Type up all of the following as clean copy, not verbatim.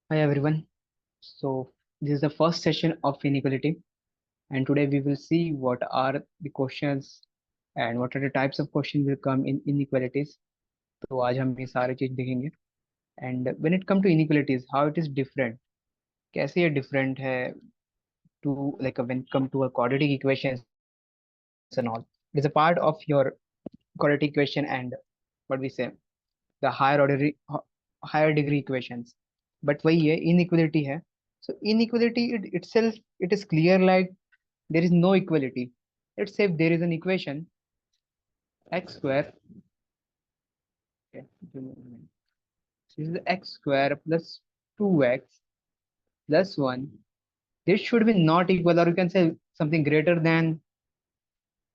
Hi everyone. So this is the first session of inequality, and today we will see what are the questions and what are the types of questions will come in inequalities. तो आज हम ये सारे चीज देखेंगे. And when it come to inequalities, how it is different, कैसे ये different है to like when it come to a quadratic equations and all. It is a part of your quadratic equation and what we say the higher degree equations. But वही है inequality है. So inequality itself, it is clear like there is no equality. Let's say if there is an equation x square. Okay, give me a minute. This is x square plus 2x plus 1. This should be not equal, or you can say something greater than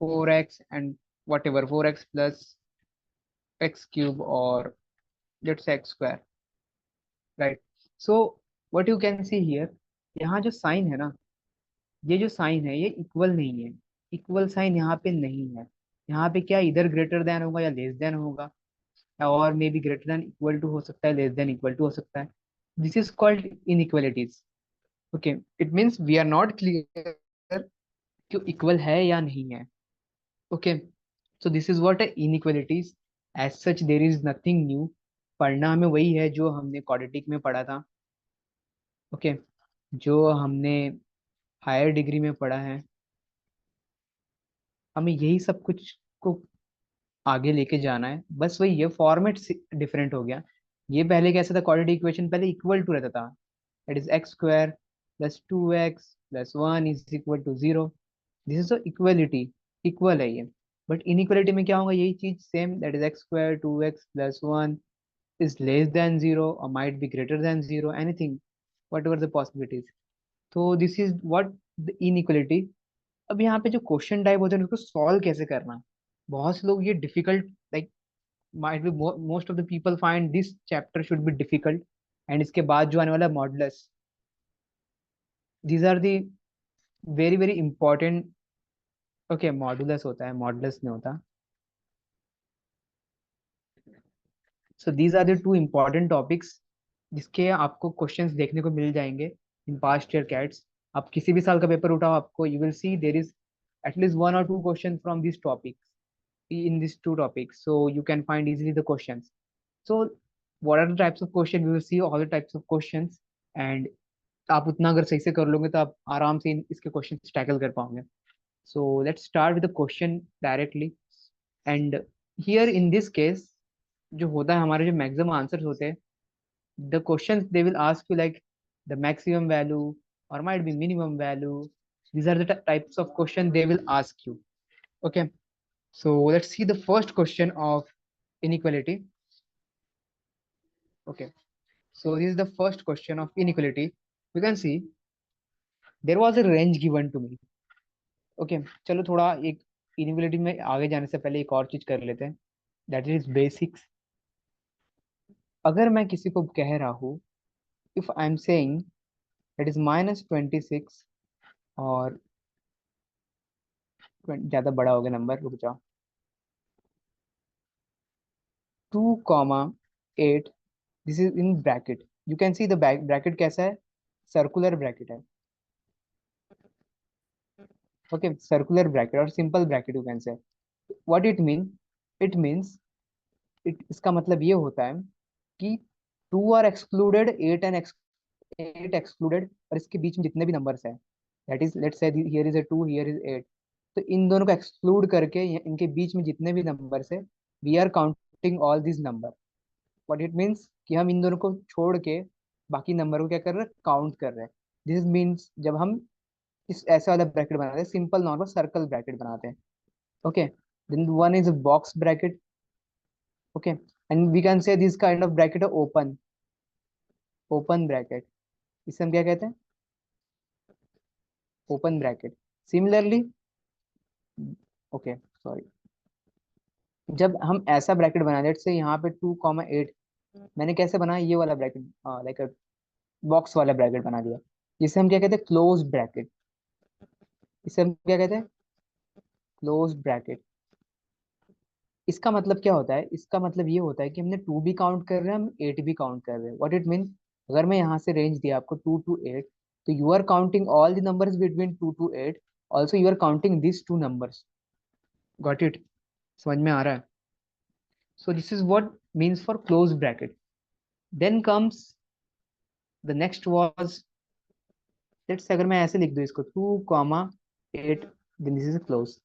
4x and whatever 4x plus x cube, or let's say x square, right? So what you can see here, यहाँ जो sign है ना, ये जो sign है ये equal नहीं है. इक्वल साइन यहाँ पे नहीं है. यहाँ पे क्या इधर ग्रेटर देन होगा या लेस देन होगा, या और may be greater than equal to हो सकता है, लेस देन इक्वल टू हो सकता है. This is called inequalities. Okay, it means we are not clear कि इक्वल है या नहीं है. Okay, so this is what है inequalities. As such there is nothing new. पढ़ना हमें वही है जो हमने क्वाड्रेटिक में पढ़ा था. ओके, जो हमने हायर डिग्री में पढ़ा है. हमें यही सब कुछ को आगे लेके जाना है. बस वही ये फॉर्मेट डिफरेंट हो गया. ये पहले कैसा था, क्वाड्रेटिक इक्वेशन पहले इक्वल टू रहता था. That is x square plus 2x plus 1 is equal to 0. This is the equality. Equal है ये. बट इनइक्वलिटी में क्या होगा, यही चीज same. That is x square 2x plus 1 is less than 0 or might be greater than 0, anything, whatever the possibilities. So this is what the inequality. अब यहाँ पे जो क्वेश्चन टाइप होते हैं उसको सॉल्व कैसे करना. बहुत से लोग ये difficult, like might be most of the people find this chapter should be difficult. And इसके बाद जो आने वाला modulus, these are the very very important. Okay, modulus होता है, मॉडुलस नहीं होता. So these are the two important topics जिसके आपको क्वेश्चंस देखने को मिल जाएंगे इन पास्ट ईयर कैट्स. आप किसी भी साल का पेपर उठाओ, आपको you will see there is at least one और two question from this topics, in these two topics, so you can find easily the questions. So what are the types of question, we will see all the types of questions. And आप उतना अगर सही से कर लोगे तो आप आराम से इसके क्वेश्चन टैकल कर पाओगे. So let's start with the question directly. And here in this case जो होता है, हमारे जो मैक्सिमम आंसर्स होते हैं, the questions they will ask you like the maximum value or might be minimum value. These are the types of question they will ask you. Okay, so let's see the first question of inequality. Okay, so this is the first question of inequality. You can see there was a range given to me. Okay, चलो थोड़ा एक inequality में आगे जाने से पहले एक और चीज कर लेते हैं. That is basics. अगर मैं किसी को कह रहा हूँ, if I am saying that is -26, और ज्यादा बड़ा हो गया नंबर, रुक जाओ, 2, 8. This is in bracket. You can see the bracket कैसा है, सर्कुलर ब्रैकेट है. ओके, सर्कुलर ब्रैकेट और simple bracket you can say. What it mean, it means, it इसका मतलब ये होता है कि 2 आर एक्सक्लूडेड, 8 एक्सक्लूडेड, और इसके बीच में जितने भी नंबर्स हैं, that is let's say here is a 2, here is 8. तो इन दोनों को एक्सक्लूड करके इनके बीच में जितने भी नंबर्स है, we are counting all this number. What it means कि हम इन दोनों को छोड़ के बाकी नंबर को क्या कर रहे हैं, काउंट कर रहे हैं. दिस मीन्स जब हम इस ऐसे वाला ब्रैकेट बनाते हैं, सिंपल नॉर्मल सर्कल ब्रैकेट बनाते हैं. Okay, then one is box bracket. Okay, and we can say this kind of bracket है ओपन, ओपन ब्रैकेट. इसे हम क्या कहते हैं, open bracket. Similarly, okay sorry, जब हम ऐसा ब्रैकेट बनाए, लेट्स से यहाँ पे 2, 8, मैंने कैसे बनाया ये वाला ब्रैकेट, लाइक बॉक्स वाला ब्रैकेट बना दिया. जिसे हम क्या कहते हैं, क्लोज ब्रैकेट. इसे हम क्या कहते हैं, क्लोज ब्रैकेट. इसका मतलब क्या होता है, इसका मतलब ये होता है कि हमने 2 भी काउंट कर रहे हैं, हम 8 भी काउंट कर रहे हैं. व्हाट इट मीन, अगर मैं यहाँ से रेंज दिया आपको 2 to 8, तो you are counting all the numbers between 2 to 8, also you are counting this two numbers. Got it? समझ में आ रहा है? So this is what means for close bracket. Then comes the next was, let's अगर मैं ऐसे लिख दूं इसको 2, 8, देन दिस इज क्लोज.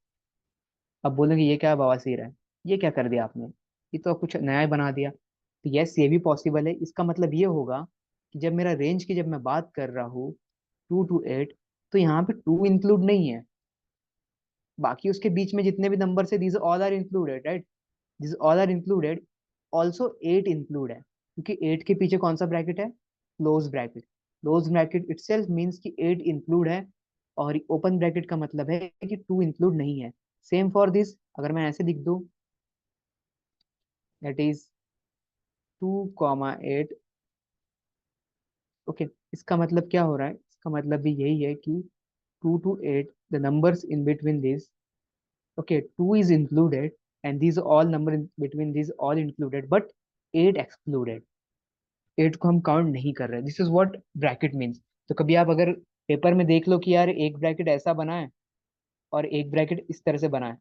अब बोलोगे ये क्या बवासीर है, ये क्या कर दिया आपने, ये तो कुछ नया ही बना दिया. तो यस, ये भी पॉसिबल है. इसका मतलब ये होगा कि जब मेरा रेंज की जब मैं बात कर रहा हूँ 2 to 8, तो यहाँ पे 2 इंक्लूड नहीं है. बाकी उसके बीच में जितने भी नंबर है, these all are included, right? This all are included. Also 8 include है, क्योंकि 8 के पीछे कौन सा ब्रैकेट है? Close bracket. Close bracket itself means कि 8 इंक्लूड है, और ओपन ब्रैकेट का मतलब है कि 2 इंक्लूड नहीं है. सेम फॉर दिस, अगर मैं ऐसे लिख दूं, दैट इज 2, 8. ओके, इसका मतलब क्या हो रहा है? इसका मतलब भी यही है कि 2 to 8, the numbers in between this, okay, 2 is included, and these all number in between these all included, but 8 excluded. 8 को हम काउंट नहीं कर रहे. This is what bracket means. तो कभी आप अगर पेपर में देख लो कि यार एक ब्रैकेट ऐसा बना है और एक ब्रैकेट इस तरह से बना है,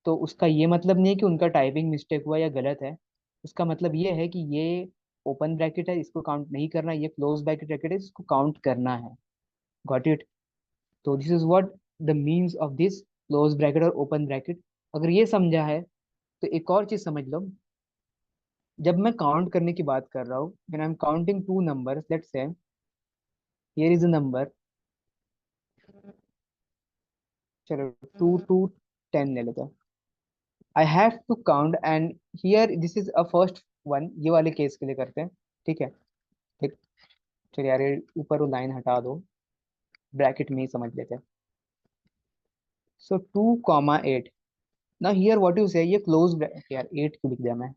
तो उसका ये मतलब नहीं है कि उनका टाइपिंग मिस्टेक हुआ या गलत है. उसका मतलब ये है कि ये ओपन ब्रैकेट है, इसको काउंट नहीं करना, ये क्लोज ब्रैकेट है, इसको काउंट करना है. Got it? तो this is what the means of this close bracket और ओपन ब्रैकेट. अगर ये समझा है, तो एक और चीज समझ लो. जब मैं काउंट करने की बात कर रहा हूँ, when I am counting two numbers, let's say here is a number, चलो 2 to 10 ले लेते हैं. I have to count, and here this is a first one. ये वाले केस के लिए करते हैं, ठीक है? ठीक. चलिए यार, ये ऊपर वो लाइन हटा दो, ब्रैकेट में ही समझ लेते हैं. सो 2, 8. ना हियर व्हाट यू से, ये क्लोज ब्रैकेट, यार 8 क्यों लिख दिया मैं?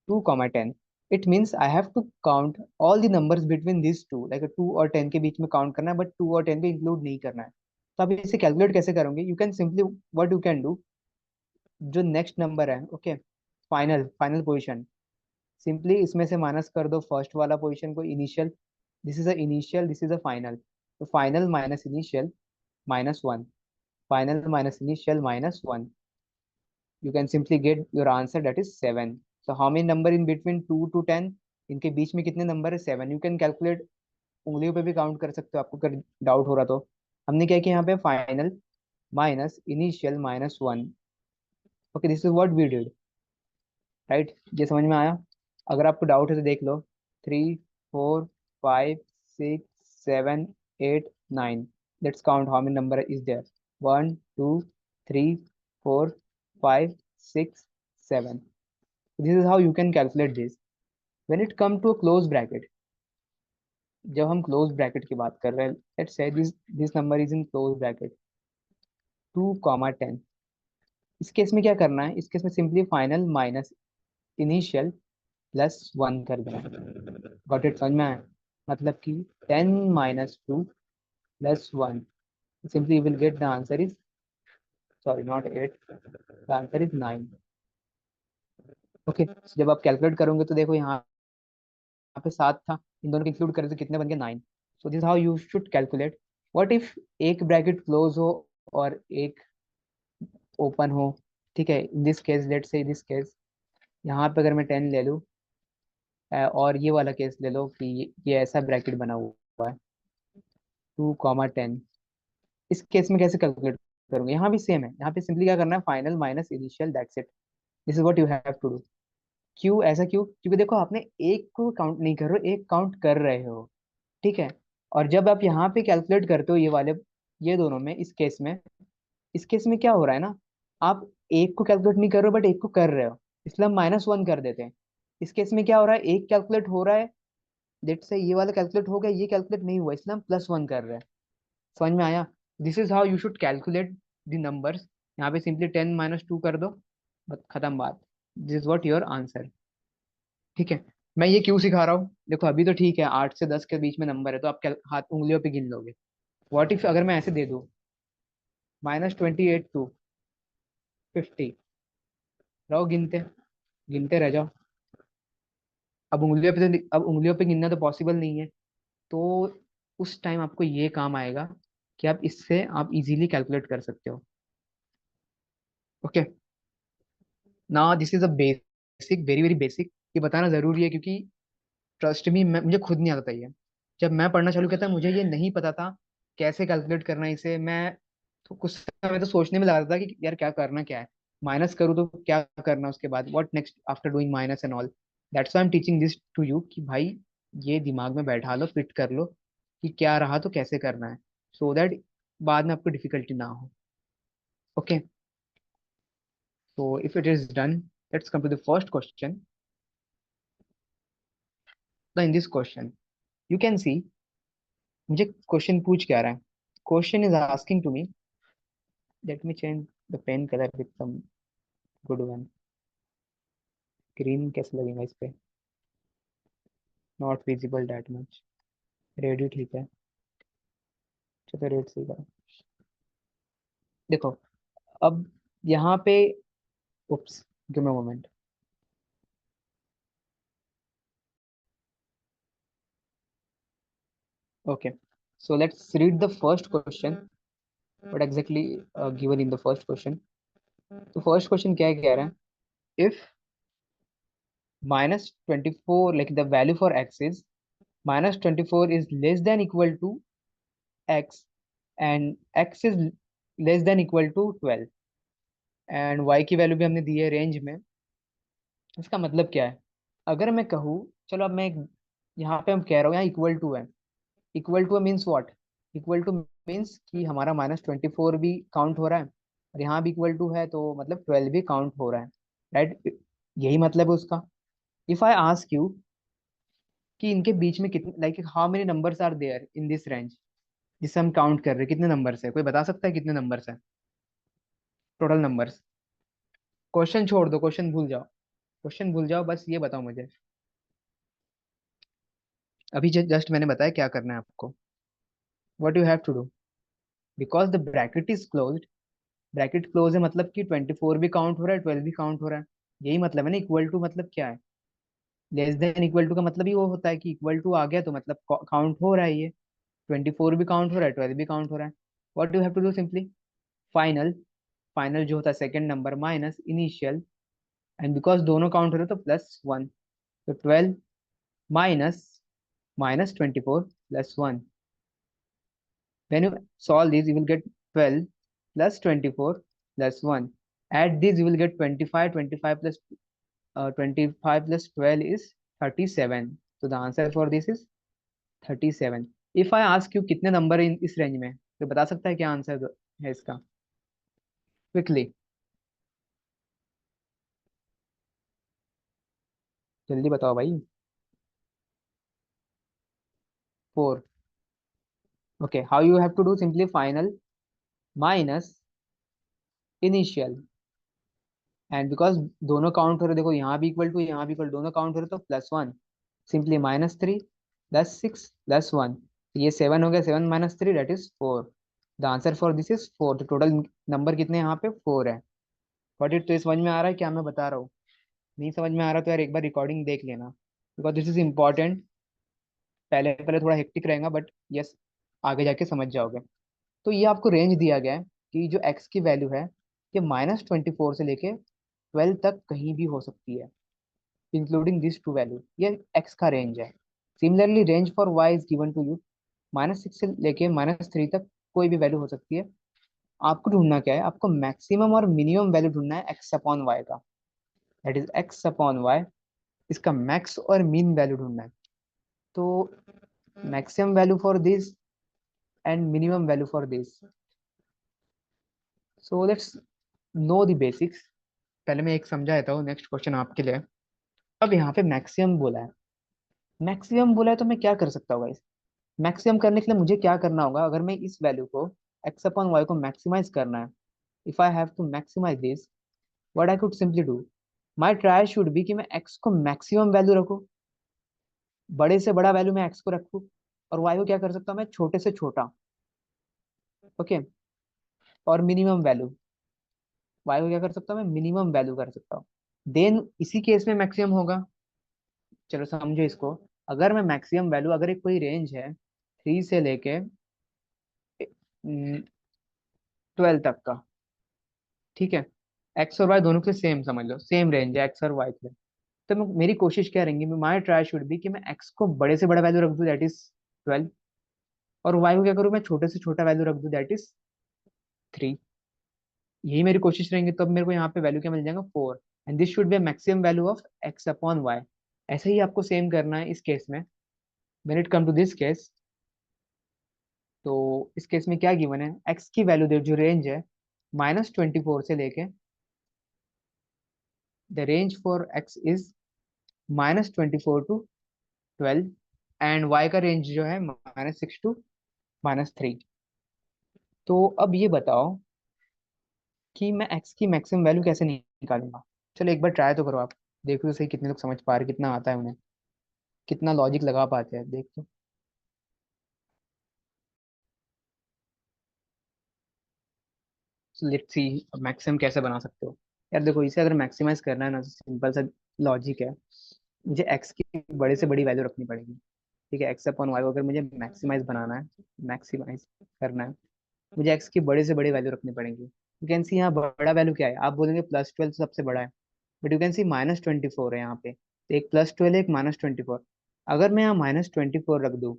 2, 10. It means I have to count all the numbers between this two, like 2 और 10 के बीच में काउंट करना है, बट 2 और 10 को इंक्लूड नहीं करना है. तो आप इसे कैलकुलेट कैसे करोगे? You can simply, what you can do, जो नेक्स्ट नंबर है, okay, final final position, simply इसमें से माइनस कर दो फर्स्ट वाला पोजीशन को, initial. This is a initial, this is a final. तो final minus initial minus one, final minus initial minus one. you can simply get your answer, that is 7. So how many number in between 2 to 10? इनके बीच में कितने number है? 7. You can calculate, उंगलियों पे भी count कर सकते हो आपको अगर डाउट हो रहा तो. हमने क्या किया यहाँ पे? Final minus initial minus one. Okay, this is what we did, right? ये समझ में आया? अगर आपको डाउट है तो देख लो. 3, 4, 5, 6, 7, 8, 9. Let's count how many number is there. 1, 2, 3, 4, 5, 6, 7. This is how you can calculate this. When it come to a close bracket, जब हम क्लोज ब्रैकेट की बात कर रहे हैं, let's say this number is in close bracket 2, 10. इस case में क्या करना है? इस केस में simply final minus initial plus one कर देना. Got it? समझ में आया? मतलब कि 10 - 2 plus one, simply you will get the answer is, sorry not 8, the answer is 9. Okay, जब आप कैलकुलेट करोगे तो देखो यहाँ पे 7 था, इन दोनों को इंक्लूड करें तो कितने बन गए? 9. So this how you should calculate. What if एक ब्रैकेट क्लोज हो और एक ओपन हो? ठीक है, इन this case, let's say this case, यहाँ पे अगर मैं 10 ले लूँ, और ये वाला केस ले लो कि ये ऐसा ब्रैकेट बना हुआ है 2, 10. इस केस में कैसे कैलकुलेट करूंगा? यहाँ भी सेम है. यहाँ पे सिंपली क्या करना है? Final minus initial, that's it. This is what you have to do. क्यों ऐसा? क्यों? क्योंकि देखो, आपने एक को काउंट नहीं कर रहे हो, एक काउंट कर रहे हो, ठीक है? और जब आप यहाँ पे कैलकुलेट करते हो ये वाले, ये दोनों में, इस केस में क्या हो रहा है ना, आप एक को कैलकुलेट नहीं कर रहे हो बट एक को कर रहे हो, इसलिए हम -1 कर देते हैं. इस केस में क्या हो रहा है? एक कैलकुलेट हो रहा है, लेट से ये वाला कैलकुलेट हो गया, ये कैलकुलेट नहीं हुआ, इसलिए हम +1 कर रहे हैं. समझ में आया? This is how you should calculate the numbers. यहाँ पे सिंपली 10 - 2 कर दो, बस खत्म बात. This is what your answer. ठीक है? मैं ये क्यों सिखा रहा हूँ? देखो अभी तो ठीक है, 8 से 10 के बीच में नंबर है तो आप हाथ उंगलियों पे गिन लोगे. व्हाट इफ अगर मैं ऐसे दे दूँ, -28 to 50, रहो गिनते, गिनते रह जाओ. अब उंगलियों पे गिनना तो पॉसिबल नहीं है। तो उस टाइम आपको ये काम आएगा कि आप इससे आप इजीली कैलकुलेट कर सकते हो। ओके, ना this is a basic, very very basic. ये बताना जरूरी है क्योंकि ट्रस्ट मी, मैं मुझे खुद नहीं आता था ये। जब मैं पढ़ना चालू किया था मुझे ये नहीं पता था कैसे कैलकुलेट करना है इसे। मैं तो कुछ समय तो सोचने में लगा था कि यार क्या करना क्या है, माइनस करूँ तो क्या करना, उसके बाद what next after doing minus and all. That's why I am teaching this to you कि भाई ये दिमाग में बैठा लो, फिट कर लो कि क्या रहा तो कैसे करना है, सो दैट बाद में आपको डिफिकल्टी ना हो। Okay, so if it is done, let's come to the first question. Now in this question you can see मुझे क्वेश्चन पूछ क्या रहा है। Question is asking to me, let me change the pen colour with some good one. Green कैसे लगेगा इस पे, not visible that much. Red ही ठीक है, चलो रेड सही करो। देखो अब यहाँ पे, oops, give me moment. Okay, so let's read the first question, what exactly given in the first question. तो फर्स्ट क्वेश्चन क्या कह रहा है, if -24, like the value for x is -24 is less than equal to x, and x is less than equal to 12, and y की value भी हमने दी है range में। इसका मतलब क्या है, अगर मैं कहूँ, चलो अब यहाँ पे हम कह रहा हूँ यहाँ इक्वल टू है। Equal to means what, equal to means कि हमारा -24 भी काउंट हो रहा है और यहाँ भी इक्वल टू है, तो मतलब 12 भी काउंट हो रहा है, राइट। यही मतलब है उसका। इफ आई आस्क यू कि इनके बीच में कितने, like how many numbers are there in this range, जिसे हम काउंट कर रहे हैं, कितने नंबर्स है, कोई बता सकता है कितने नंबर्स है टोटल नंबर्स। क्वेश्चन छोड़ दो, क्वेश्चन भूल जाओ, क्वेश्चन भूल जाओ, बस ये बताओ मुझे। अभी जस्ट मैंने बताया क्या करना है आपको। What you have to do, because the bracket is closed, bracket close है मतलब कि 24 भी काउंट हो रहा है, 12 भी काउंट हो रहा है। यही मतलब है ना इक्वल टू मतलब क्या है। लेस देन इक्वल टू का मतलब ही वो होता है कि इक्वल टू आ गया तो मतलब काउंट हो रहा है ये। 24 भी काउंट हो रहा है, 12 भी काउंट हो रहा है। What you have to do simply, final, final जो होता है second number minus initial, and because दोनों काउंट हो रहे हैं तो +1। तो 12 minus -24 +1। When you solve this, you will get 12 plus 24 plus 1. Add this, you will get 25. 25 plus 25 plus 12 is 37. So the answer for this is 37. If I ask you कितने number in इस range में, तो बता सकता है क्या answer है इसका, क्विकली, जल्दी बताओ भाई। 4। Okay, how you have to do, simply final minus initial, and because दोनों काउंट हो रहे, देखो यहाँ भी इक्वल टू यहाँ भी इक्वल, दोनों काउंट हो रहे तो +1। सिंपली -3 +6 +1, ये 7 हो गया, 7 minus 3 that is 4। The answer for this is 4। तो टोटल नंबर कितने यहाँ पे 4 है। बट इट, तो ये समझ में आ रहा है क्या मैं बता रहा हूँ। नहीं समझ में आ रहा तो यार एक बार रिकॉर्डिंग देख लेना, बिकॉज दिस इज इम्पोर्टेंट। पहले पहले थोड़ा हेक्टिक रहेगा बट यस, आगे जाके समझ जाओगे। तो ये आपको रेंज दिया गया है कि जो एक्स की वैल्यू है ये -24 से लेके 12 तक कहीं भी हो सकती है, इंक्लूडिंग दिस टू वैल्यू, ये एक्स का रेंज है। Similarly range for y is given to you, -6 से लेके -3 तक कोई भी वैल्यू हो सकती है। आपको ढूंढना क्या है, आपको मैक्सिमम और मिनिमम वैल्यू ढूंढना है एक्स अपॉन वाई का, that is x upon y. इसका मैक्स और मीन वैल्यू ढूंढना है। तो maximum value for this and minimum value for this, so let's know the basics. पहले मैं एक समझा देता हूँ, नेक्स्ट क्वेश्चन आपके लिए। अब यहाँ पे मैक्सिमम बोला है, मैक्सिमम बोला है तो मैं क्या कर सकता हूँ गाइस। मैक्सिमम करने के लिए मुझे क्या करना होगा, अगर मैं इस वैल्यू को एक्स अपॉन वाई को मैक्सिमाइज करना है, if I have to maximise this, what I could simply do, my trial should be कि मैं एक्स को मैक्सिमम वैल्यू रखूँ, बड़े से बड़ा वैल्यू मैं एक्स को रखूँ, और वाई को क्या कर सकता हूँ मैं, छोटे से छोटा। ओके, और मिनिमम वैल्यू, वाई को क्या कर सकता हूँ मैं, मिनिमम वैल्यू कर सकता हूँ। देन इसी केस में मैक्सिमम होगा, चलो समझो इसको। अगर मैं मैक्सिमम वैल्यू, अगर एक कोई रेंज है 3 से लेके 12 तक का, ठीक है, एक्स और वाई दोनों के सेम समझ लो, सेम रेंज है एक्स और वाई के। तो मेरी कोशिश क्या रहेंगी, माई ट्राई शुड बी कि मैं एक्स को बड़े से बड़ा वैल्यू रख दूं, दैट इज 12, और वाई को क्या करूं, मैं छोटे से छोटा वैल्यू रख दूं, दैट इज 3। यही मेरी कोशिश रहेंगी, तब मेरे को यहाँ पे वैल्यू क्या मिल जाएगा, 4। And this should be maximum value of x upon y. ऐसे ही आपको सेम करना है इस केस में। When it come to this case, तो इस केस में क्या गिवन है, एक्स की वैल्यू दे जो रेंज है -24 से लेके, the range for x is -24 to 12, and y का रेंज जो है -6 to -3। तो अब ये बताओ कि मैं एक्स की मैक्सिमम वैल्यू कैसे निकालूंगा। चलो एक बार ट्राई तो करो आप, देखो तो सही कितने लोग समझ पा रहे, कितना आता है उन्हें, कितना लॉजिक लगा पाते हैं, देख तो। लेट्स सी मैक्सिमम कैसे बना सकते हो। यार देखो, इसे अगर मैक्सिमाइज करना है ना, तो सिंपल सा लॉजिक है। मुझे एक्स की बड़े से बड़ी वैल्यू रखनी पड़ेगी। ठीक है, एक्स अपॉन वाई को अगर मुझे मैक्सिमाइज बनाना है, मैक्सिमाइज करना है, मुझे एक्स की बड़े से बड़ी वैल्यू रखनी पड़ेगी। यू कैन सी यहाँ बड़ा वैल्यू क्या है, आप बोलेंगे +12 सबसे बड़ा है, बट यू कैन सी -24 है यहाँ पे, तो एक +12 है, एक -24। अगर मैं यहाँ -24 रख दूँ,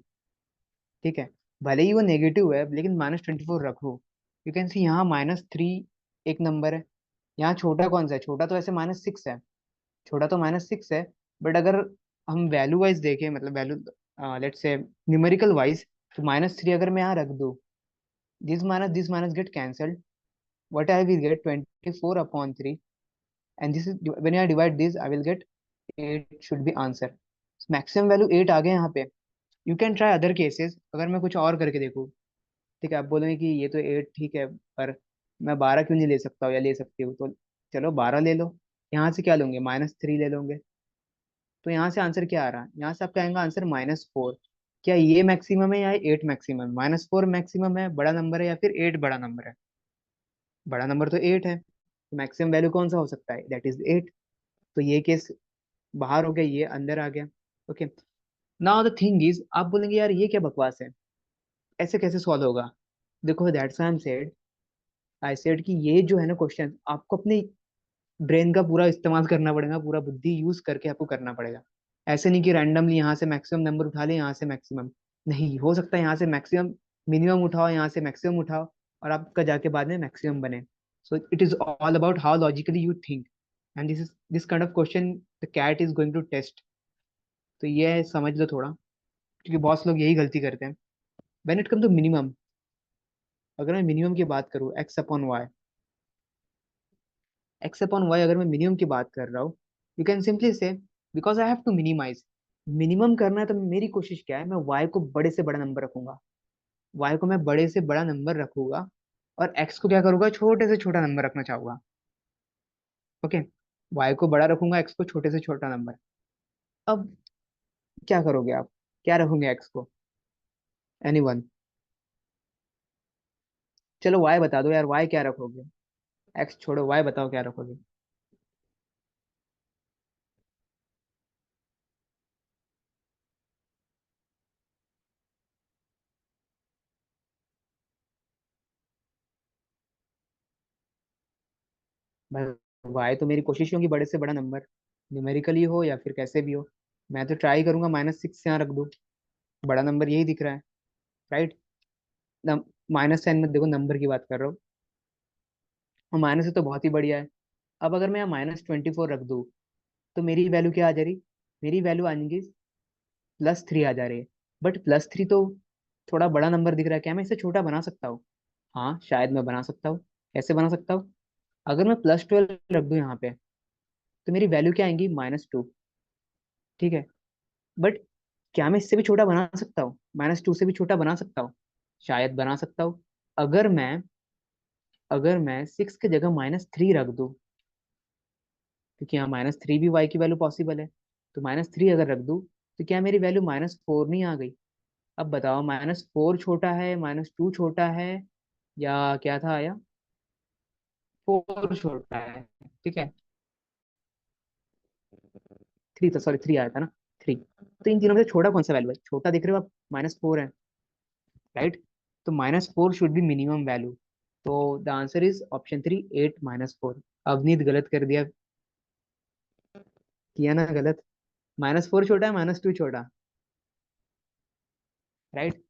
ठीक है, भले ही वो नेगेटिव है लेकिन -24 रखो, यू कैन सी यहाँ -3 एक नंबर है। यहाँ छोटा कौन सा है, छोटा तो ऐसे -6 है, छोटा तो -6 है। बट अगर हम वैल्यू वाइज देखें, मतलब वैल्यू, लेट्स से न्यूमेरिकल वाइज, तो -3 अगर मैं यहाँ रख दूँ, this minus get cancelled, what I will get 24/3, and this is when I divide this I will get 8 should be answer। Maximum value 8 आ गए यहाँ पे। You can try other cases, अगर मैं कुछ और करके देखूँ, ठीक है, आप बोलेंगे कि ये तो 8 ठीक है, पर मैं 12 क्यों नहीं ले सकता हूँ या ले सकती हूँ, तो चलो 12 ले लो। यहाँ से क्या लोगे, -3 ले लोगे। तो यहाँ से आंसर क्या आ रहा है, यहाँ से आपका आएगा आंसर -4। क्या ये मैक्सिमम है या 8 मैक्सिमम, -4 मैक्सिमम है, बड़ा नंबर है, या फिर 8 बड़ा नंबर है। बड़ा नंबर तो 8 है, तो मैक्सिमम वैल्यू कौन सा हो सकता है, दैट इज 8। तो ये केस बाहर हो गया, ये अंदर आ गया। Okay, now the thing is, आप बोलेंगे यार ये क्या बकवास है, ऐसे कैसे सॉल्व होगा। देखो दैट्स आई सेड कि ये जो है ना क्वेश्चन, आपको अपने ब्रेन का पूरा इस्तेमाल करना पड़ेगा, पूरा बुद्धि यूज करके आपको करना पड़ेगा। ऐसे नहीं कि रैंडमली यहाँ से मैक्सिमम नंबर उठा ले, यहाँ से मैक्सिमम। नहीं हो सकता, यहाँ से मैक्सिमम, मिनिमम उठाओ, यहाँ से मैक्सिमम उठाओ, और आपका जाके बाद में मैक्सिमम बने। So it is all about how logically you think, and this kind of question the CAT is going to test. तो ये है, समझ लो थोड़ा, क्योंकि बहुत लोग यही गलती करते हैं। When it come to minimum, अगर मैं मिनिमम की बात करूँ, एक्स अपॉन वाई अगर मैं मिनिमम की बात कर रहा हूँ, you can simply say, because I have to minimise, minimum करना है, तो मेरी कोशिश क्या है, मैं वाई को बड़े से बड़ा नंबर रखूंगा, वाई को मैं बड़े से बड़ा नंबर रखूंगा, और एक्स को क्या करूंगा, छोटे से छोटा नंबर रखना चाहूंगा। ओके, वाई को बड़ा रखूंगा, एक्स को छोटे से छोटा नंबर। अब क्या करोगे आप, क्या रखोगे एक्स को, एनीवन। चलो वाई बता दो यार, वाई क्या रखोगे, एक्स छोड़ो, वाई बताओ क्या रखोगे। भाई वाई तो मेरी कोशिश होगी बड़े से बड़ा नंबर, न्यूमेरिकली हो या फिर कैसे भी हो। मैं तो ट्राई करूंगा -6 यहाँ रख दूं, बड़ा नंबर यही दिख रहा है, राइट। -10 में देखो, नंबर की बात कर रहा हूँ, और माइनस है तो बहुत ही बढ़िया है। अब अगर मैं यहाँ -24 रख दूँ, तो मेरी वैल्यू क्या आ जा रही, मेरी वैल्यू आ जाएगी +3 आ जा रही है। बट +3 तो थोड़ा बड़ा नंबर दिख रहा है, क्या मैं इसे छोटा बना सकता हूँ। हाँ शायद मैं बना सकता हूँ। कैसे बना सकता हूँ, अगर मैं +12 रख दूँ यहाँ पे, तो मेरी वैल्यू क्या आएंगी, -2। ठीक है, बट क्या मैं इससे भी छोटा बना सकता हूँ, -2 से भी छोटा बना सकता हूँ, शायद बना सकता हूँ। अगर मैं अगर मैं 6 की जगह -3 रख दूँ, क्योंकि यहाँ -3 भी वाई की वैल्यू पॉसिबल है, तो -3 अगर रख दूँ, तो क्या मेरी वैल्यू -4 नहीं आ गई। अब बताओ, -4 छोटा है, -2 छोटा है, या क्या था आया, 4 छोटा है। ठीक है, 3 था, सॉरी 3 आया था ना, 3। तो इन तीनों में से छोटा कौन सा वैल्यू है? छोटा देख रहे हो आप, -4 है, राइट? तो -4 शुड बी मिनिमम वैल्यू। तो the answer is option 3, 8 -4। Avneet गलत कर दिया, किया ना गलत। -4 छोटा है, -2 छोटा, right?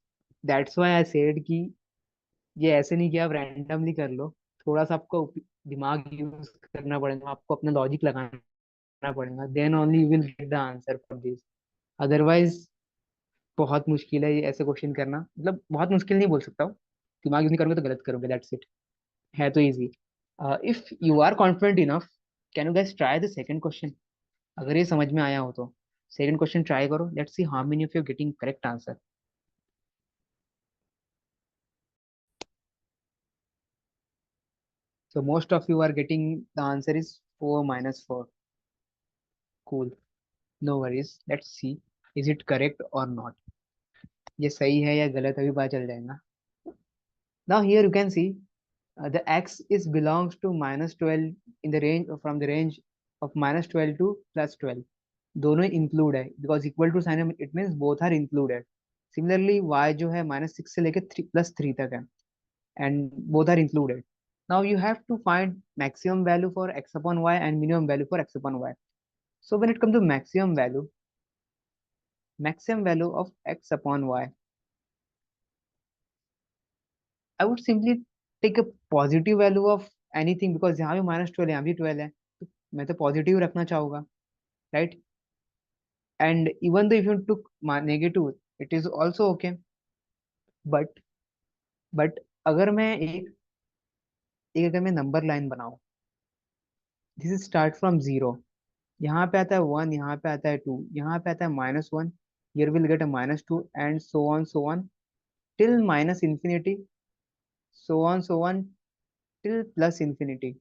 That's why I said कि ये ऐसे नहीं कि आप रैंडमली कर लो। थोड़ा सा आपको दिमाग यूज करना पड़ेगा, आपको अपना लॉजिक लगाना पड़ेगा, then only you will get the answer for this. Otherwise बहुत मुश्किल है ये ऐसे क्वेश्चन करना, मतलब बहुत मुश्किल नहीं बोल सकता हूँ, दिमाग यूज नहीं करोगे तो गलत करोगे, दैट्स इट। है तो easy. If you are confident enough, can you guys try the second question? अगर ये समझ में आया हो तो सेकंड क्वेश्चन ट्राई करो, let's see how many of you getting correct answer. So most of you are getting the answer is 4 -4. Cool. No worries. Let's see. Is it correct or not? ये सही है या गलत अभी पता चल जाएगा. Now here you can see the x is belongs to -12 in the range from the range of -12 to +12. दोनों include है because equal to sign है, it means both are included. Similarly y जो है -6 से लेके +3 तक है and both are included. Now you have to find maximum value for x upon y and minimum value for x upon y. So when it comes to maximum value of x upon y, I would simply take a positive value of anything because यहाँ भी -12 है, यहाँ भी 12 है, तो मैं तो positive रखना चाहूंगा, right? And even though if you took negative, it is also okay. But but अगर मैं एक अगर मैं नंबर लाइन बनाऊं, this is start from zero, यहाँ पे आता है 1, यहाँ पे आता है 2, यहाँ पे आता है -1, here will get a -2 and so on till minus infinity, so on till plus infinity,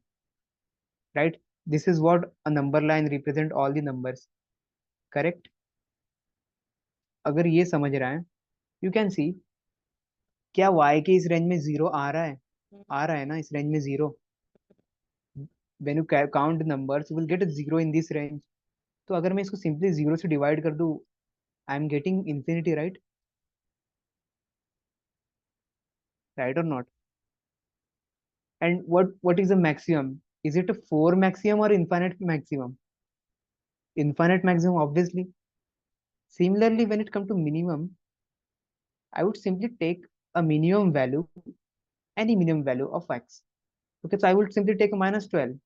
right? This is what a number line represent all the numbers, correct? अगर ये समझ रहा है, you can see क्या y के इस range में zero आ रहा है? आ रहा है ना इस रेंज में zero? when you count numbers you will get a zero in this range. तो अगर मैं इसको सिंपली जीरो से डिवाइड कर दूं, I am getting infinity, right? Right और not? And what is the maximum? Is it a 4 maximum or infinite maximum? Infinite maximum, obviously. Similarly, when it comes to minimum, I would simply take a minimum value, any minimum value of x. Okay, so I would simply take a -12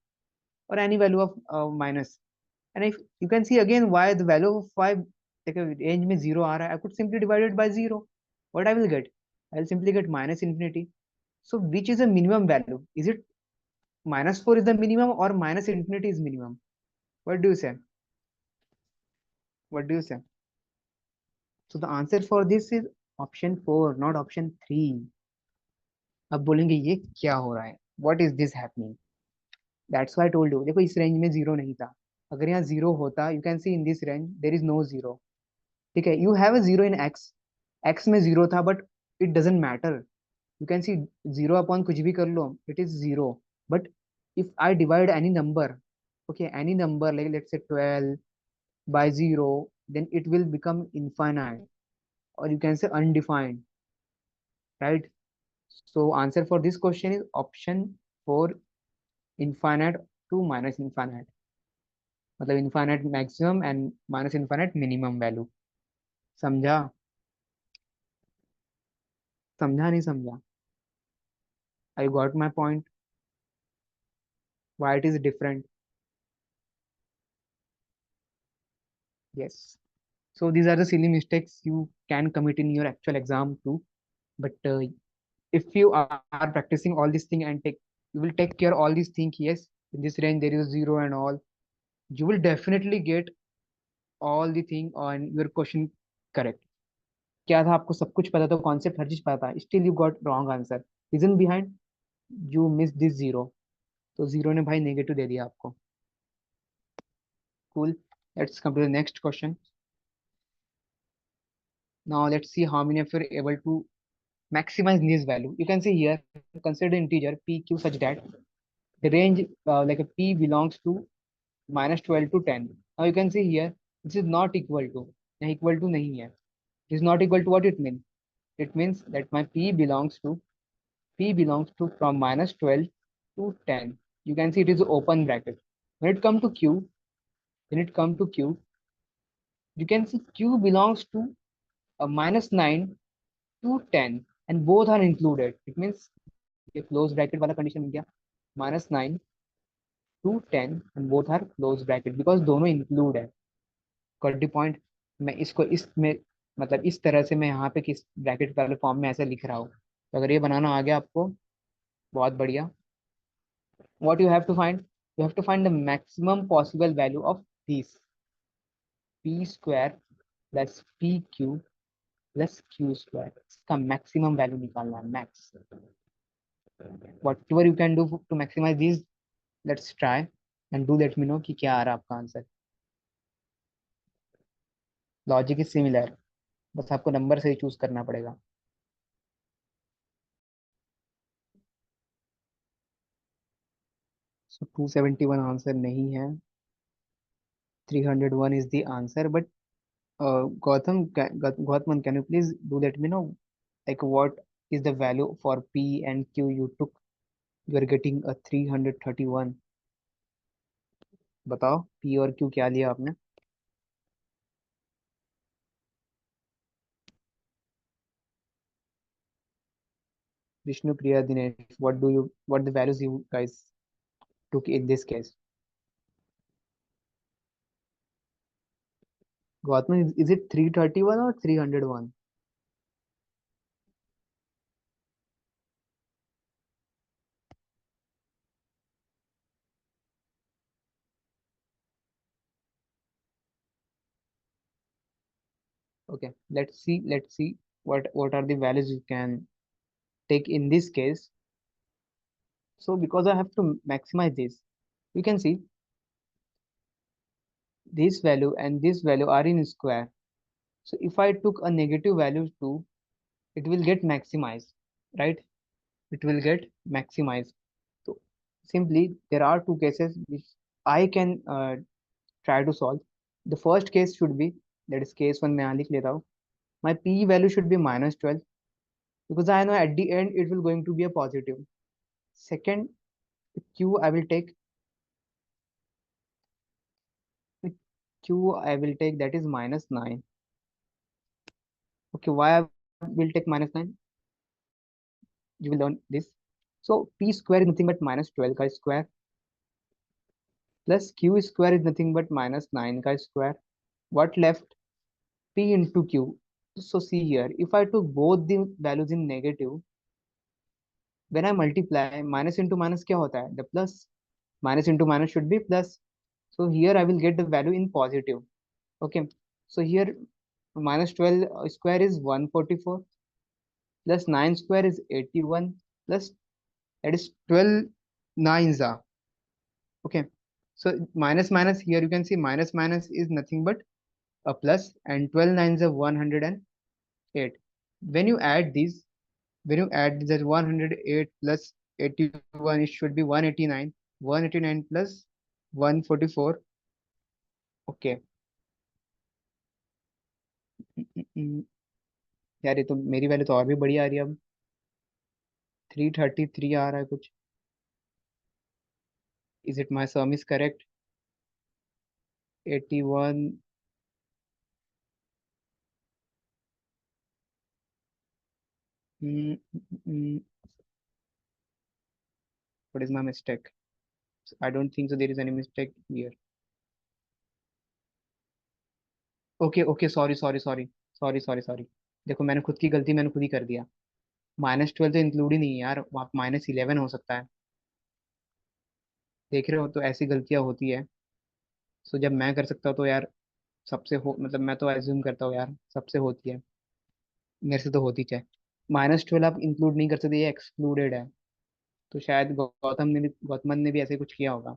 or any value of minus. And if you can see again why the value of 5, like a range में 0 आ रहा है, I could simply divide it by 0. What I will get? I'll simply get minus infinity. So which is the minimum value? Is it -4 is the minimum or minus infinity is minimum? What do you say? What do you say? So the answer for this is option 4, not option 3. अब बोलेंगे ये क्या हो रहा है? What is this happening? That's why I told you. देखो इस range में जीरो नहीं था, अगर यहाँ जीरो होता, you can see in this range there is no zero. ठीक है, you have a zero in x, x में जीरो था but it doesn't matter. You can see zero upon कुछ भी कर लो, it is zero. But if I divide any number, okay, any number like let's say 12 by 0, then it will become infinite, or you can say undefined, right? So answer for this question is option 4, infinite to minus infinite, मतलब infinite maximum and minus infinite minimum value. समझा? समझा नहीं समझा? I got my point. Why it is different? Yes. So these are the silly mistakes you can commit in your actual exam too. But if you are practicing all these things and you will take care all these things. Yes, in this range there is zero and all. You will definitely get all the thing on your question correct. क्या था आपको सब कुछ पता था, concept हर चीज पता था, still you got wrong answer, reason behind you miss this zero. तो जीरो ने भाई नेगेटिव दे दिया आपको। Cool, let's come to the next question. Now let's see how many of you are able to maximize this value. You can see here, consider integer pq such that the range like a p belongs to -12 to 10. Now you can see here this is not equal to, यहाँ equal to नहीं है, it is not equal to, what it means that my p belongs to from -12 to 10. You can see it is open bracket. When it come to q, when it come to q, you can see q belongs to a -9 to 10 and both are included. It means ये close bracket वाला condition मिल गया, -9 to 10 and both are close bracket because दोनों include है. Got the point? मैं इसको इसमें मतलब इस तरह से मैं यहाँ पे किस ब्रैकेट वाले फॉर्म में ऐसे लिख रहा हूँ. तो अगर ये बनाना आ गया आपको, बहुत बढ़िया. What you have to find? You have to find the maximum possible value of these. P square plus PQ plus Q square. इसका maximum value निकालना है, max. Whatever you can do to maximize these, let's try and do let me know कि क्या आ रहा है आपका answer. Logic is similar, बस आपको नंबर सही चूज करना पड़ेगा. So 271 आंसर नहीं है, 301 is the answer. But Gautam, can you please do let me know like what is the value for P and Q you took? You are getting a 331. बताओ P और Q क्या लिया आपने? Vishnu, Priya, Dinesh, what the values you guys took in this case? Gautam, is it 331 or 301? Okay, let's see what are the values you can take in this case. So because I have to maximize this, you can see this value and this value are in square. So if I took a negative value too, it will get maximized, right? It will get maximized. So simply there are two cases which I can try to solve. The first case should be, that is case one, मैं यहाँ लिख लेता हूँ. My p value should be -12 because I know at the end it will going to be a positive. Second, q I will take q I will take that is -9. Okay, why I will take -9? You will learn this. So p square is nothing but -12 का square plus q square is nothing but -9 का square. What left? P into q. So see here, if I took both the values in negative, when I multiply, minus into minus क्या होता है? The plus. Minus into minus should be plus. So here I will get the value in positive. Okay. So here -12 square is 144 plus 9 square is 81 plus that is 12 nines are. Okay. So minus minus here you can see minus minus is nothing but a plus and 12 nines are 108. When you add these, when you add that 108 plus 81, it should be 189. 189 plus 144. Okay. यार ये तो मेरी value तो और भी बढ़िया आ रही है अब. 333 आ रहा है कुछ. Is it my sum is correct? 81. mm, mm, mm, what is my mistake? I don't think so there is any mistake here. Okay okay, sorry. देखो मैंने खुद की गलती मैंने खुद ही कर दिया. -12 तो इंक्लूड ही नहीं है यार, वहाँ -11 हो सकता है. देख रहे हो, तो ऐसी गलतियां होती है. सो जब मैं कर सकता हूँ तो यार सबसे हो, मतलब मैं तो एज्यूम करता हूँ यार सबसे होती है. मेरे से तो होती है. -12 आप इंक्लूड नहीं कर सकते, ये एक्सक्लूडेड है. तो शायद गौतमन ने भी ऐसे कुछ किया होगा.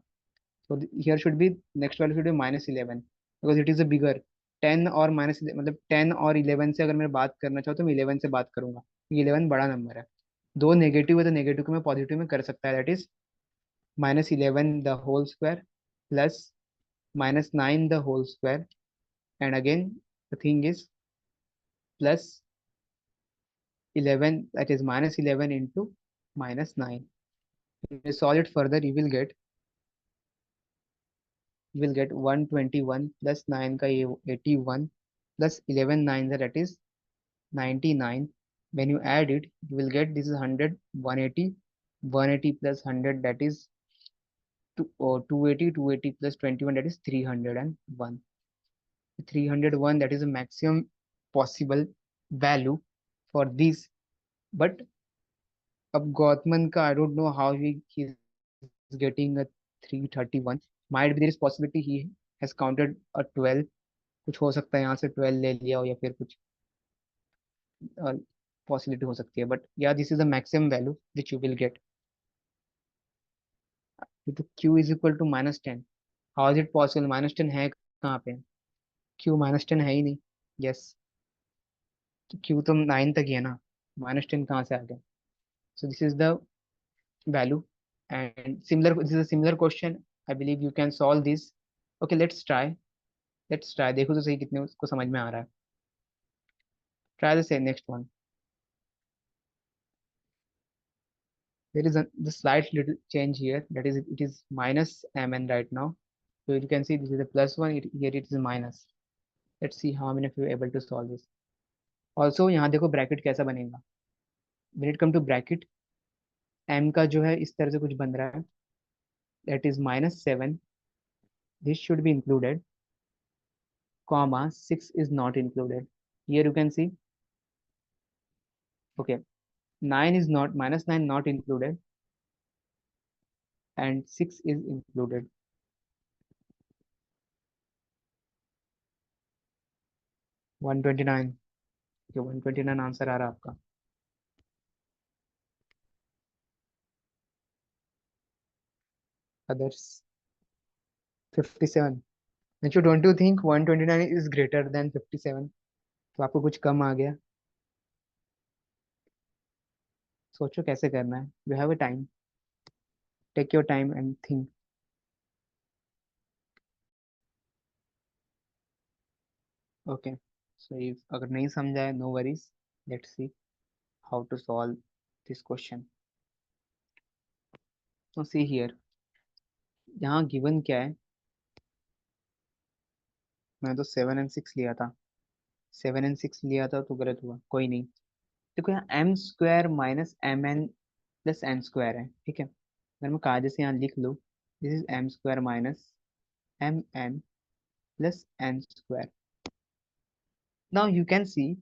तो here should be, next value should be -11 because it is a bigger. 10 और मतलब 10 और 11 से अगर मैं बात करना चाहूँ तो मैं 11 से बात करूंगा. 11 बड़ा नंबर है. दो नेगेटिव है तो नेगेटिव को मैं पॉजिटिव में कर सकता है. That is -11 the whole square plus -9 the whole square and again The thing is plus 11, that is minus 11 into minus 9. If you solve it further, you will get 121 plus 9 का ये 81 plus 11 9 that is 99. When you add it, you will get this is 100, 180, 180 plus 100 that is 280, 280 plus 21 that is 301. 301 that is a maximum possible value for this. But अब Gothman का I don't know how he is getting a 331. Might be there is possibility he has counted a 12. कुछ हो सकता है यहाँ से 12 ले लिया हो या फिर कुछ पॉसिबिलिटी हो सकती है, बट या this is the maximum value which you will get. तो q is equal to -10. How is it possible? -10 है कहाँ पे? q -10 है ही नहीं. यस, q तो 9 तक ही है ना, -10 कहाँ से आ गया? सो this is the value. And similar, this is a similar question. I believe you can solve this. Okay, let's try. देखो तो सही कितने उसको समझ में आ रहा है. Try the same next one. There is the slight little change here, that is it is minus mn right now. So you can see this is a plus one, here it is a minus. Let's see how many of you are able to solve this. Also यहाँ देखो bracket कैसा बनेगा. When it come to bracket, m का जो है इस तरह से कुछ बन रहा है, that is -7. This should be included, comma 6 is not included. Here you can see, okay, 9 is not, -9 not included, and 6 is included. 129. Okay, 129 answer आ रहा है आपका. Others 57. Nichu, don't you think 129 is greater than 57? तो आपको कुछ कम आ गया. सोचो कैसे करना है. You have a time. Take your time and think. Okay. So if अगर नहीं समझा है, no worries. Let's see how to solve this question. So see here. यहाँ given क्या है? मैं तो 7 and 6 लिया था. 7 and 6 लिया था तो गलत हुआ. कोई नहीं. देखो यहाँ m square minus m n plus n square है. ठीक है, अगर मैं कायदे से यहाँ लिख लूँ, this is m square minus m n plus n square. Now you can see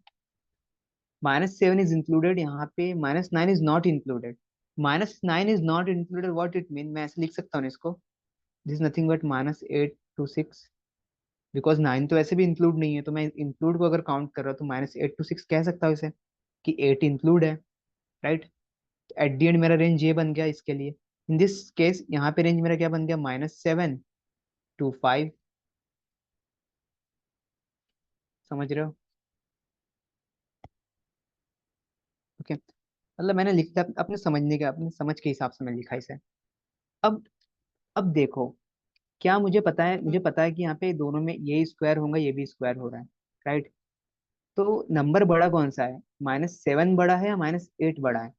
-7 is included, यहाँ पे -9 is not included. -9 is not included, what it mean? मैं ऐसे लिख सकता हूँ इसको, this is nothing but -8 to 6, because 9 तो ऐसे भी इंक्लूड नहीं है, तो मैं इंक्लूड को अगर काउंट कर रहा हूँ तो -8 to 6 कह सकता हूँ इसे कि 8 इंक्लूड है. राइट, एट दी एंड मेरा रेंज ये बन गया इसके लिए. इन दिस केस यहाँ पे रेंज मेरा क्या बन गया? -7 to 5. समझ रहे हो? ओके, मतलब मैंने लिखा अपने समझने के, अपने समझ के हिसाब से मैं लिखा इसे. अब अब देखो, क्या मुझे पता है कि यहाँ पे दोनों में ये स्क्वायर होगा, ये भी स्क्वायर हो रहा है. राइट, तो नंबर बड़ा कौन सा है? -7 बड़ा है या -8 बड़ा है?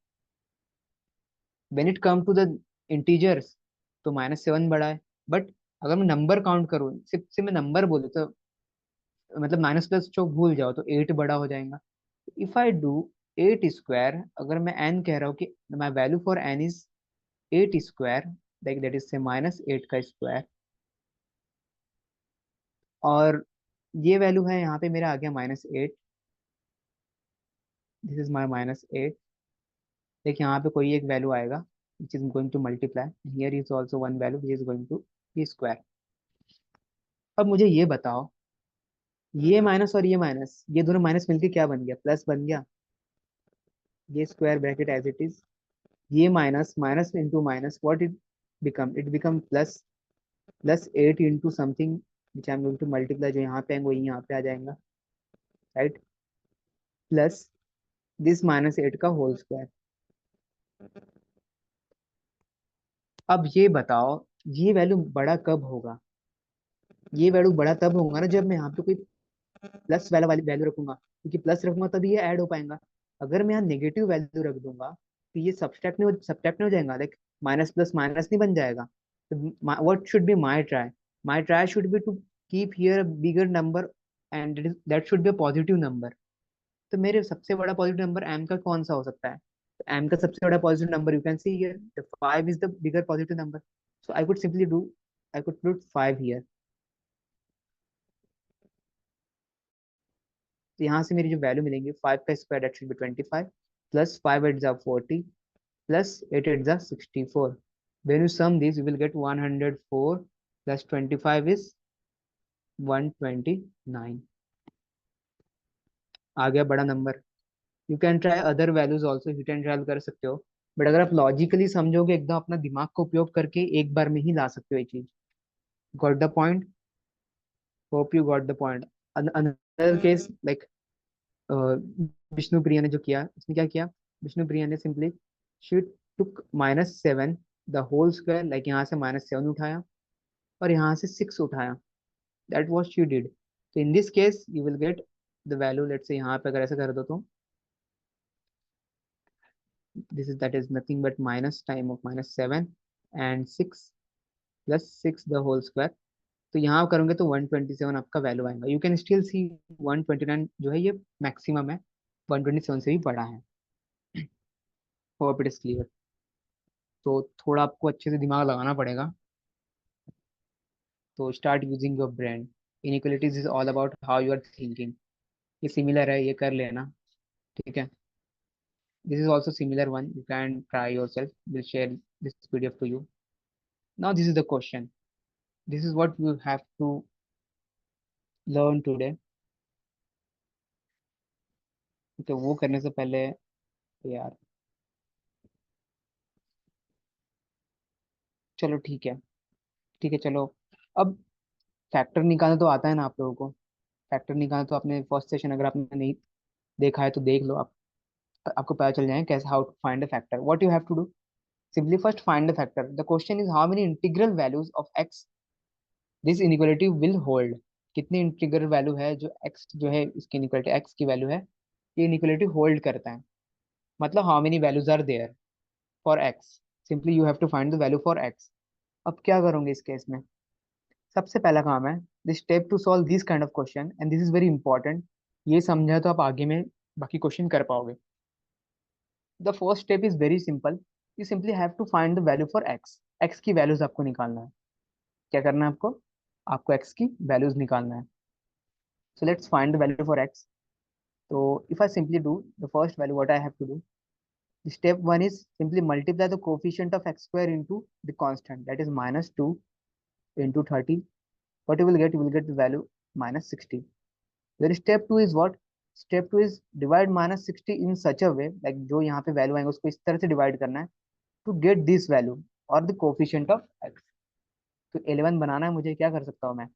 When it come to the integers तो -7 बड़ा है. बट अगर मैं नंबर काउंट करूँ, सिर्फ से मैं नंबर बोलूँ तो मतलब माइनस प्लस जो भूल जाओ तो 8 बड़ा हो जाएगा. इफ आई डू 8 स्क्वायर, अगर मैं n कह रहा हूँ कि my value for n is 8 square, like that is से -8 का स्क्वायर, और ये वैल्यू है यहाँ पे मेरा आ गया -8. This is my -8. देखिए यहाँ पे कोई एक वैल्यू आएगा which is going to multiply, here is also one value which is going to be square. अब मुझे ये बताओ, ये माइनस और ये माइनस, ये दोनों माइनस मिलके क्या बन गया? प्लस बन गया. ये square bracket as it is, ये minus minus into minus, what it become plus. +8 into something which I am going to multiply, जो यहाँ पे आएंगे वही यहाँ पे आ जाएगा. राइट, प्लस दिस -8 का होल स्क्वायर. अब ये बताओ, ये वैल्यू बड़ा कब होगा? ये वैल्यू बड़ा तब होगा ना जब मैं यहाँ पे कोई प्लस वाला वाली वैल्यू रखूंगा, क्योंकि प्लस रखूंगा तभी ये ऐड हो पाएगा। अगर मैं यहाँ नेगेटिव वैल्यू रख दूंगा तो ये सब्सट्रैक्ट नहीं हो जाएगा, लाइक माइनस प्लस माइनस नहीं बन जाएगा। तो what should be my try should be to keep here a bigger number, and that should be a positive number. तो मेरे सबसे बड़ा पॉजिटिव नंबर एम का कौन सा हो सकता है? तो एम का सबसे बड़ा positive number, you can see here the 5 is the bigger positive number, so I could simply do, I could put 5 here. तो यहाँ से मेरी जो वैल्यू मिलेंगी, 5 का square that should B 25, plus 5 8 जा 40, प्लस 8 8 जा 64। When you sum these, you will get 104 plus 25 is 129। आ गया बड़ा number. You can try other values also, hit and trial कर सकते हो, बट अगर आप लॉजिकली समझोगे, एकदम अपना दिमाग का उपयोग करके एक बार में ही ला सकते हो ये चीज। Got the point? Hope you got the point. Another case like Vishnu Priya ने जो किया, उसने क्या किया? विष्णु प्रिया ने simply she took -7 the whole square, like यहाँ से -7 उठाया और यहाँ से 6 उठाया, दैट वॉट शी डिड। तो in this case you will get the value, let's say यहाँ पे अगर ऐसा कर दो तो this is that is nothing but minus time of -7 and 6 plus 6 the whole square। तो यहाँ करोगे तो 127 आपका वैल्यू आएगा। यू कैन स्टिल सी 129 जो है ये मैक्सिमम है, 127 से भी बड़ा है। Hope it is clear. तो थोड़ा आपको अच्छे से दिमाग लगाना पड़ेगा। तो start using your brain. Inequalities is all about how you are thinking. ये सिमिलर है, ये कर लेना, ठीक है। This is also similar one, you can try yourself, will share this PDF to you. Now this is the question, this is what you have to learn today। तो वो करने से पहले यार, चलो ठीक है, ठीक है चलो। अब फैक्टर निकालना तो आता है ना आप लोगों को? फैक्टर निकालना तो आपने फर्स्ट सेशन अगर आपने नहीं देखा है तो देख लो आप, आपको पता चल जाए कैसे, how to find a factor, what you have to do. Simply first find the factor. The question is how many integral values of x this inequality will hold. कितनी इंटीग्रल वैल्यू है जो एक्स जो है, इसकी inequality x की value है, ये inequality hold करता है। मतलब how many values are there for x. Simply you have to find the value for x. अब क्या करोगे इस केस में? सबसे पहला काम है the step to solve this kind of question, and this is very important. ये समझा तो आप आगे में बाकी क्वेश्चन कर पाओगे। The first step is very simple, you simply have to find the value for x. X की वैल्यूज आपको निकालना है। क्या करना है आपको? आपको एक्स की वैल्यूज निकालना है। So let's find the value for x. तो if I simply do the first value, what I have to do, step one is simply multiply the coefficient of x square into the constant, that is -2 into 30। What you will get? You will get the value -60। Then step two is what? Step two is divide -60 in such a way, like जो यहाँ पे value आएंगे उसको इस तरह से divide करना है to get this value or the coefficient of x। तो 11 बनाना है मुझे, क्या कर सकता हूँ मैं?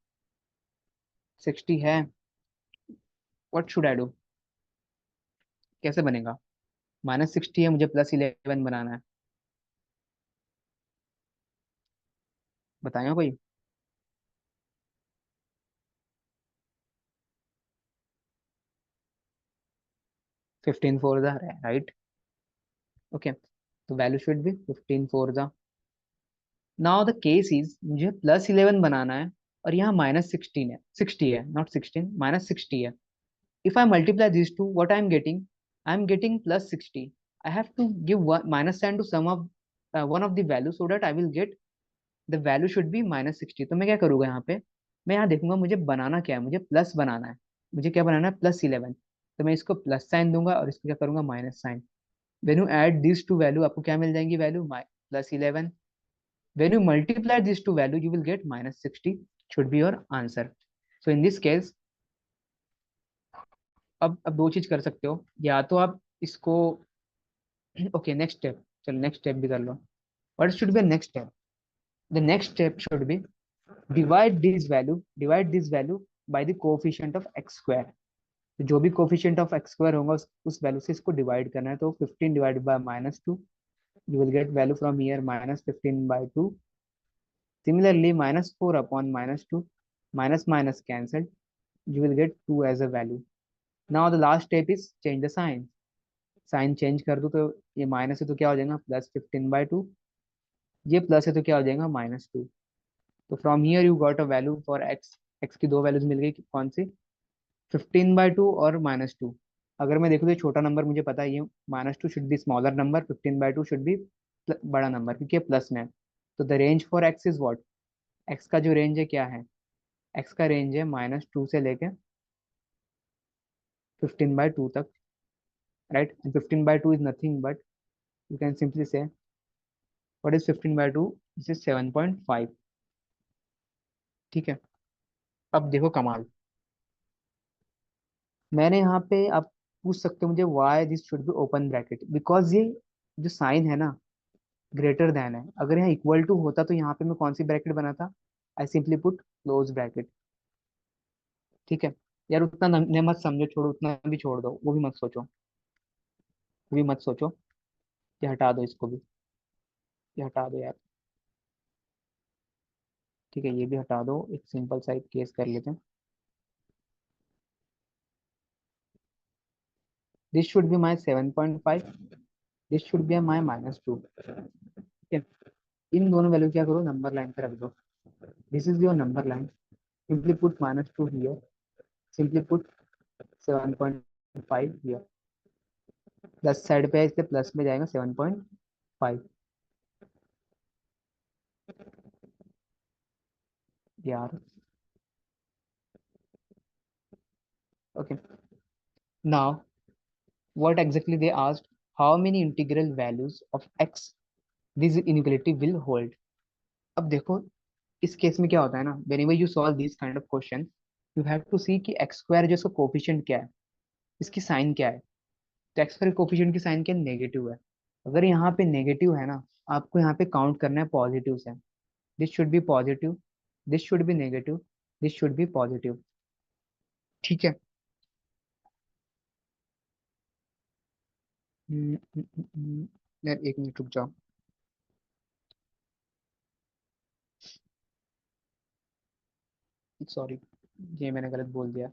60 है, what should I do? कैसे बनेगा? -60 है, मुझे +11 बनाना है, बताएगा कोई? 15 फोर जा राइट, ओके। तो वैल्यू शुड बी 15 फोर जा। नाउ द केस इज मुझे +11 बनाना है और यहाँ -16 है, 60 है, नॉट 16, -60 है। If I multiply these two, what I am getting +60। I have to give one minus sign to some of one of the value so that I will get the value should be -60। तो मैं क्या करूँगा यहाँ पे? मैं यहाँ देखूंगा मुझे बनाना क्या है, मुझे प्लस बनाना है। मुझे क्या बनाना है? +11। तो मैं इसको प्लस साइन दूंगा और इसको क्या करूंगा? Minus sign. When you add this two value, आपको क्या मिल जाएंगी value? +11। When you multiply this two value, you will get -60 should be your answer. So in this case, अब दो चीज कर सकते हो, या तो आप इसको ओके नेक्स्ट स्टेप, चलो नेक्स्ट स्टेप भी कर लो। What should be next step? The next step should be divide this value by the coefficient of x square. तो जो भी कोफिशिएंट ऑफ एक्स स्क्वायर होगा उस वैल्यू से इसको डिवाइड करना है। तो 15 divide by -2, you will get value from here -15/2। Similarly -4 upon -2, minus minus cancel, you will get 2 as a value. Now the last step is change the sign. Sign change कर दूं तो ये minus है तो क्या हो जाएगा +15/2, ये प्लस है तो क्या हो जाएगा -2. तो from here you got a value for x. X की दो वैल्यूज मिल गई, कौन सी? 15/2 और -2. अगर मैं देखूँ तो ये छोटा नंबर मुझे पता है, ये -2 should be smaller number, 15/2 should be बड़ा नंबर क्योंकि ये प्लस में है. तो the range for x is what? X का जो रेंज है क्या है? एक्स का रेंज है -2 से लेके 15/2 तक, right? 15/2 is nothing but, you can simply से व्हाट इज 15/2? This is 7.5. ठीक है. अब देखो कमाल. मैंने यहाँ पे, आप पूछ सकते हो मुझे why this should be open bracket, because ये जो साइन है ना, ग्रेटर देन है. अगर यहाँ इक्वल टू होता तो यहाँ पे मैं कौन सी ब्रैकेट बनाता? I simply put close bracket. ठीक है. यार उतना न मत समझो, छोड़ो, उतना भी छोड़ दो, वो भी मत सोचो, वो भी मत सोचो. ये हटा दो, इसको भी, ये हटा दो यार. ठीक है, ये भी हटा दो. एक सिंपल सा एक केस कर लेते हैं. This should be my 7.5, this should be माई -2. ठीक है. इन दोनों वैल्यू क्या करो, नंबर लाइन पे रख दो. This is your number line. Simply put -2 here, simply put 7.5 here. Plus side पे है इसलिए प्लस में जाएगा 7.5. यार okay. Now what exactly they asked, how many integral values of x this inequality will hold. अब देखो, इस केस में क्या होता है ना, whenever you solve this kind of question, you have to see कि x square जो इसका कोफिशिएंट क्या है, इसकी साइन क्या है. तो x square कोफिशिएंट की साइन क्या, नेगेटिव है. अगर यहाँ पे नेगेटिव है ना, आपको यहाँ पे काउंट करना है पॉजिटिव से. This should B positive, this should B negative, this should B positive. ठीक है. यार एक मिनट रुक जाओ. सॉरी, ये मैंने गलत बोल दिया.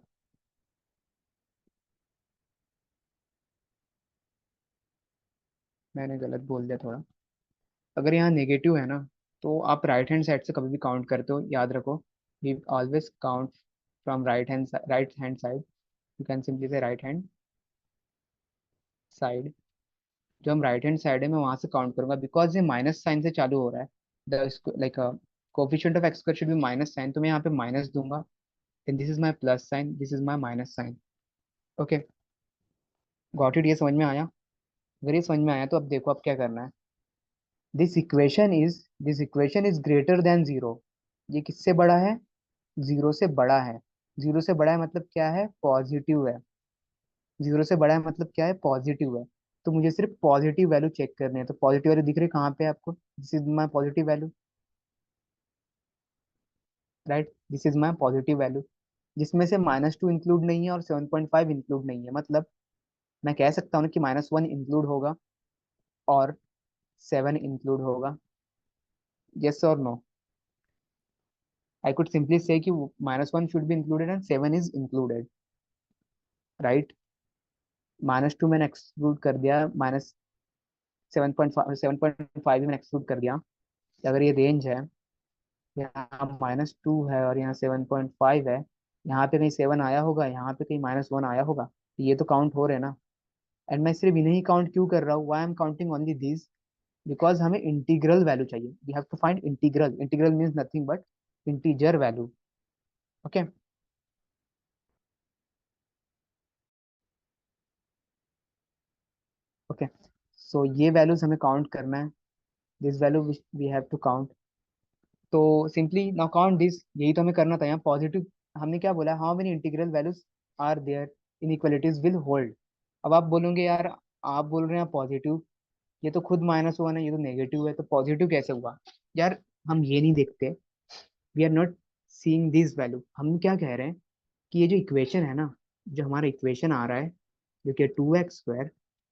मैंने गलत बोल दिया थोड़ा. अगर यहाँ नेगेटिव है ना, तो आप राइट हैंड साइड से कभी भी काउंट करते हो, याद रखो. We always count from right hand side. You can simply say right hand side. जो हम राइट हैंड साइड है मैं वहां से काउंट करूंगा, बिकॉज ये माइनस साइन से चालू हो रहा है. The like coefficient of x square should be minus sign, तो मैं यहाँ पे माइनस दूंगा. Then this is my plus sign, this is my minus sign. Okay. Got it? ये समझ में आया? अगर ये समझ में आया तो अब देखो अब क्या करना है. This equation is greater than zero. ये किससे बड़ा है? जीरो से बड़ा है. जीरो से बड़ा है मतलब क्या है? पॉजिटिव है. जीरो से बड़ा है मतलब क्या है? पॉजिटिव है. तो मुझे सिर्फ पॉजिटिव वैल्यू चेक करनी है. तो पॉजिटिव वैल्यू दिख रही है कहाँ पे आपको? This is my positive value, right? This is my positive value, जिसमें से -2 इंक्लूड नहीं है और 7.5 इंक्लूड नहीं है. मतलब मैं कह सकता हूँ कि -1 इंक्लूड होगा और 7 इंक्लूड होगा. यस और नो? आई कुड सिंपली से कि -1 should be included and 7 is included, right? -2 मैंने एक्सक्लूड कर दिया, -7.5 भी मैंने एक्सक्लूड कर दिया. अगर ये रेंज है, यहाँ -2 है और यहाँ 7.5 है, यहाँ पे कहीं 7 आया होगा, यहाँ पे कहीं -1 आया होगा, तो ये तो काउंट हो रहे हैं ना. एंड मैं सिर्फ इन्हें ही काउंट क्यों कर रहा हूँ? Why am counting only this? Because हमें इंटीग्रल वैल्यू चाहिए. We have to find integral. Integral means nothing but integer value. Okay. Okay. So ये वैल्यूज हमें काउंट करना है. This value we have to count. तो सिंपली नाउ काउंट दिस. यही तो हमें करना था यहाँ पॉजिटिव. हमने क्या बोला? How many integral values are there inequalities will hold. अब आप बोलोगे यार, आप बोल रहे हैं पॉजिटिव, ये तो खुद -1 है, ये तो नेगेटिव है, तो पॉजिटिव कैसे हुआ? यार हम ये नहीं देखते. We are not seeing this value. हम क्या कह रहे हैं कि ये जो इक्वेशन है ना, जो हमारा इक्वेशन आ रहा है, जो कि 2x²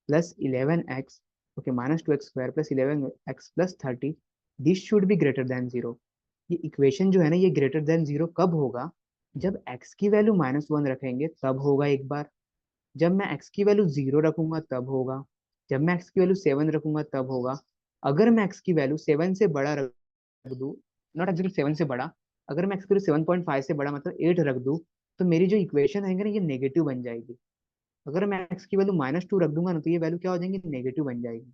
plus 11x, okay, -2x² plus 11x plus 30, this should be greater than zero. ये इक्वेशन जो है ना, ये ग्रेटर देन जीरो कब होगा? जब x की वैल्यू -1 रखेंगे तब होगा एक बार, जब मैं x की वैल्यू 0 रखूंगा तब होगा, जब मैं x की वैल्यू 7 रखूंगा तब होगा। अगर मैं x की वैल्यू 7 से बड़ा रख दूं, नॉट एक्चुअली 7 से बड़ा, अगर मैं x की वैल्यू 7.5 से बड़ा मतलब 8 रख दूं, तो मेरी जो इक्वेशन है ना ये नेगेटिव बन जाएगी। अगर मैं x की वैल्यू -2 रख दूंगा ना तो ये वैल्यू क्या हो जाएंगी, नेगेटिव बन जाएगी।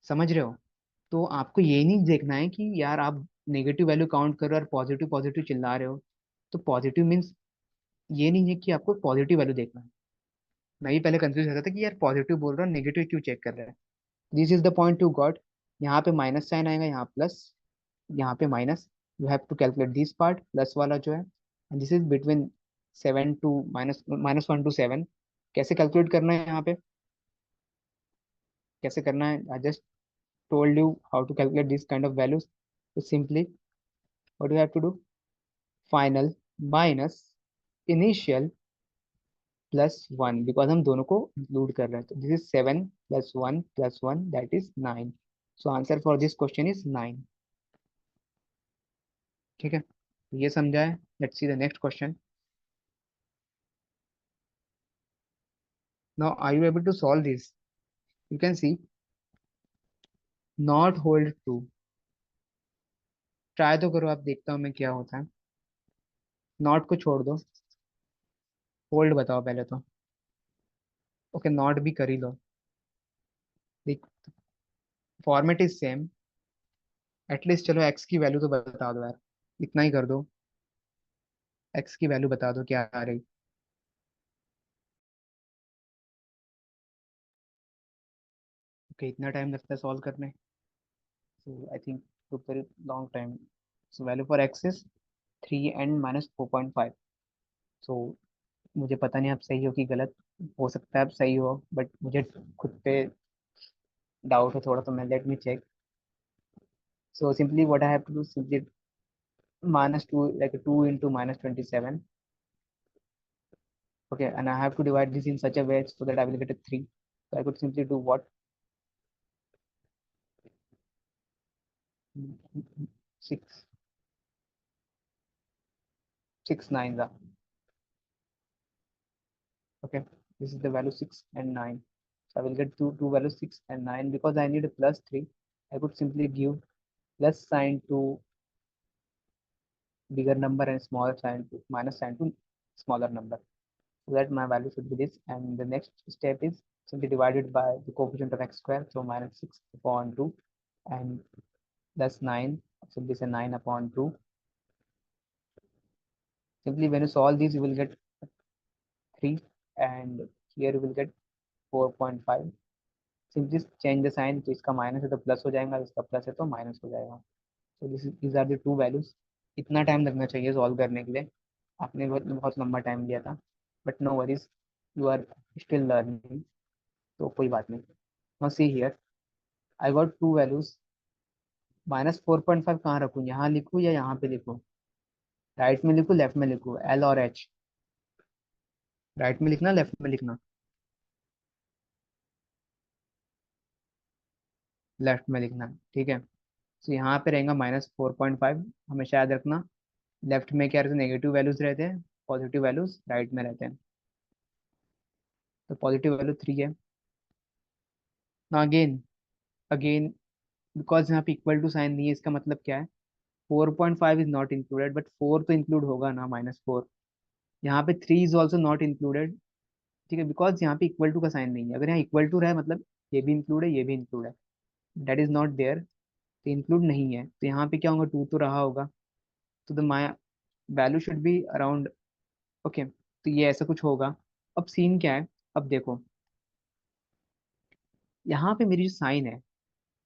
समझ रहे हो? तो आपको ये नहीं देखना है कि यार आप नेगेटिव वैल्यू काउंट कर रहे हो और पॉजिटिव पॉजिटिव चिल्ला रहे हो। तो पॉजिटिव मीन्स ये नहीं है कि आपको पॉजिटिव वैल्यू देखना है। मैं भी पहले कंफ्यूज रहता था कि यार पॉजिटिव बोल रहा हूँ नेगेटिव क्यों चेक कर रहा है। This is the point to got. यहाँ पे माइनस साइन आएगा, यहाँ प्लस, यहाँ पे minus. You have to calculate this part plus वाला जो है, and this is between 7 to -1 to 7। कैसे कैलकुलेट करना है यहाँ पे, कैसे करना है, I just told you how to calculate this kind of values. तो simply what you have to do, final minus initial plus 1, because हम दोनों को इंक्लूड कर रहे हैं। तो this is 7 + 1 + 1 that is 9। So answer for this question is 9। ठीक है, ये समझा है। Let's see the next question. Now are you able to solve this? You can C not hold true. Try तो करो, आप देखता हूँ मैं क्या होता है। नॉट को छोड़ दो, होल्ड बताओ पहले तो। ओके, नॉट भी कर ही लो। देख, फॉर्मेट इज सेम। एटलीस्ट चलो एक्स की वैल्यू तो बता दो यार, इतना ही कर दो। एक्स की वैल्यू बता दो क्या आ रही। ओके, इतना टाइम लगता है सॉल्व करने। So I think took very long time. So value for x is 3 and -4.5. So मुझे पता नहीं आप सही हो कि गलत, हो सकता है आप सही हो, बट मुझे खुद पे डाउट है थोड़ा, तो मैं let me check. So simply what I have to do, simply -2, like 2 into -27. Okay, and I have to divide this in such a way so that I will get a 3. So I could simply do what? 6, 6 9s are. Okay, this is the value 6 and 9. So I will get two values 6 and 9. Because I need a +3, I could simply give plus sign to bigger number and smaller sign to minus sign to smaller number. So that my value should be this. And the next step is simply divided by the coefficient of x square. So -6 upon 2 and plus 9. So this is 9 upon 2. Simply when you solve this, you will get 3, and here you will get 4.5. Simply change the sign, तो इसका minus है तो plus हो जाएगा, इसका plus है तो minus हो जाएगा। तो this are the two values. इतना टाइम लगना चाहिए सॉल्व करने के लिए। आपने बहुत बहुत लंबा टाइम लिया था, but no worries, you are still learning, तो कोई बात नहीं। Now see here, I got two values. -4.5 कहाँ रखूँ, यहाँ लिखूँ या यहाँ पे लिखूँ? राइट में लिखूँ, लेफ्ट में लिखूँ, एल और एच? राइट में लिखना, लेफ्ट में लिखना? लेफ्ट में लिखना, ठीक है। तो यहाँ पे रहेगा -4.5, हमेशा याद रखना। लेफ्ट में क्या रहते हैं, नेगेटिव वैल्यूज रहते हैं, पॉजिटिव वैल्यूज राइट में रहते हैं। तो पॉजिटिव वैल्यू 3 है ना। अगेन अगेन, बिकॉज यहाँ पे इक्वल टू साइन नहीं है, इसका मतलब क्या है, 4.5 इज नॉट इंक्लूडेड, बट 4 तो इंक्लूड होगा ना, -4। यहाँ पे 3 इज ऑल्सो नॉट इंक्लूडेड, ठीक है, बिकॉज यहाँ पे इक्वल टू का साइन नहीं है। अगर यहाँ इक्वल टू रहा मतलब ये भी इंक्लूड है, ये भी इंक्लूड है, दैट इज नॉट देयर, तो इंक्लूड नहीं है। तो यहाँ पे क्या होगा, 2 तो रहा होगा। तो the my value should be around, okay, तो ये ऐसा कुछ होगा। अब सीन क्या है, अब देखो, यहाँ पे मेरी जो साइन है,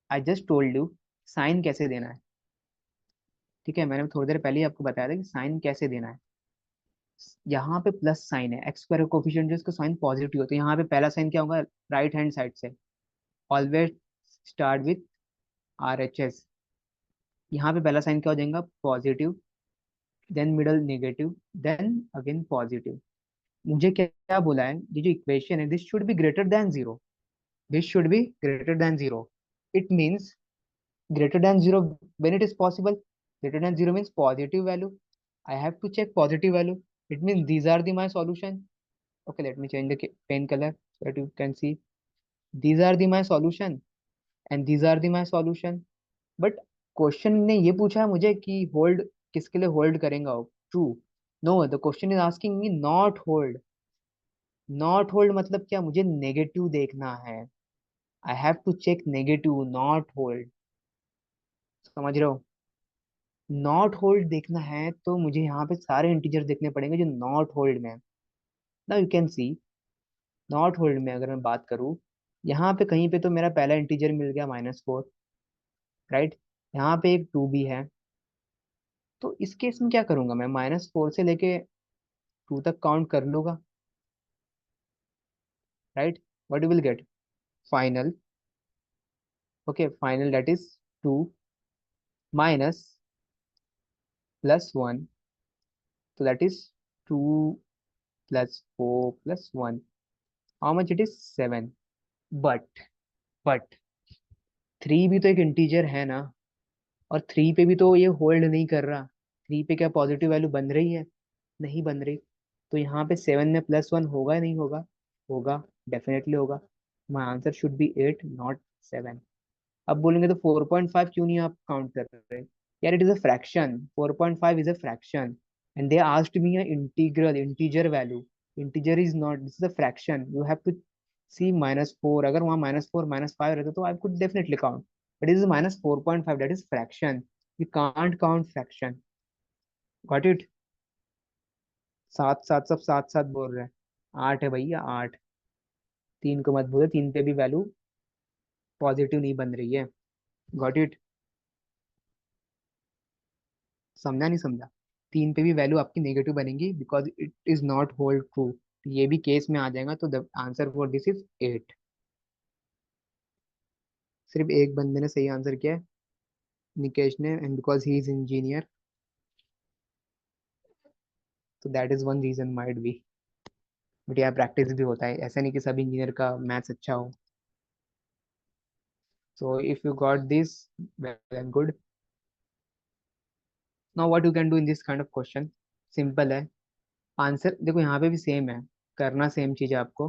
I just told you sign कैसे देना है। ठीक है, मैंने थोड़ी देर पहले ही आपको बताया था कि साइन कैसे देना है। यहाँ पे प्लस साइन है, एक्स स्क्वायर कोफिशिएंट जो इसका साइन पॉजिटिव होता है, यहाँ पे पहला साइन क्या होगा, राइट हैंड साइड से। Always start with RHS। यहाँ पे पहला साइन क्या हो जाएगा, positive, then middle negative, then again positive. मुझे क्या क्या बोला है, ये जो इक्वेशन है, this should be greater than zero, this should be greater than zero. It means greater than 0 when it is possible, greater than 0 means positive value, I have to check positive value। It means these are the my solution. Okay, let me change the pen color so that you can see. These are the my solution and these are the my solution. But question ने ये पूछा है मुझे कि hold किसके लिए hold करेंगे आप, true? No, the question is asking me not hold. Not hold मतलब क्या, मुझे नेगेटिव देखना है। I have to check negative, not hold. समझ रहे हो? नॉट होल्ड देखना है तो मुझे यहाँ पे सारे इंटीजर देखने पड़ेंगे जो नॉट होल्ड में है। Now you can C, not hold में अगर मैं बात करूँ, यहाँ पे कहीं पे तो मेरा पहला इंटीजर मिल गया -4, राइट? यहाँ पे एक 2 भी है। तो इस केस में क्या करूंगा, मैं -4 से लेके 2 तक काउंट कर लूंगा, right? What you will gate, final. Okay, final that is 2 minus +1, so that is 2 plus 4 plus 1, how much it is, 7। But 3 भी तो एक इंटीजर है ना, और 3 पे भी तो ये होल्ड नहीं कर रहा। 3 पे क्या पॉजिटिव वैल्यू बन रही है? नहीं बन रही। तो यहाँ पे 7 में +1 होगा या नहीं होगा? होगा, डेफिनेटली होगा। My answer should be 8 not 7। अब बोलेंगे तो 4.5 क्यों नहीं आप काउंट कर रहे? यार it is a fraction, 4.5 is a fraction, and they asked me a integral, integer value. Integer is not, this is a fraction, you have to see -4। अगर वहाँ -4 -5 रहता तो I could definitely count, but is -4.5, that is fraction, you can't count fraction. Got it? साथ साथ सब साथ साथ बोल रहे हैं। 8 है भैया, 8। 3 को मत भूलो, 3 पे भी वैल्यू पॉजिटिव नहीं बन रही है। Got it? समझा नहीं समझा? 3 पे भी वैल्यू आपकी नेगेटिव बनेगी because it is not hold true. ये भी केस में आ जाएगा, तो the answer for this is 8। सिर्फ एक बंदे ने सही आंसर किया है, निकेश ने, and because he is engineer, तो that is one reason might be. But यार प्रैक्टिस भी होता है, ऐसा नहीं कि सब इंजीनियर का मैथ्स अच्छा हो। So if you got this, well and good. Now what you can do in this kind of question, simple है। आंसर देखो यहाँ पे भी सेम है, करना सेम चीज है आपको।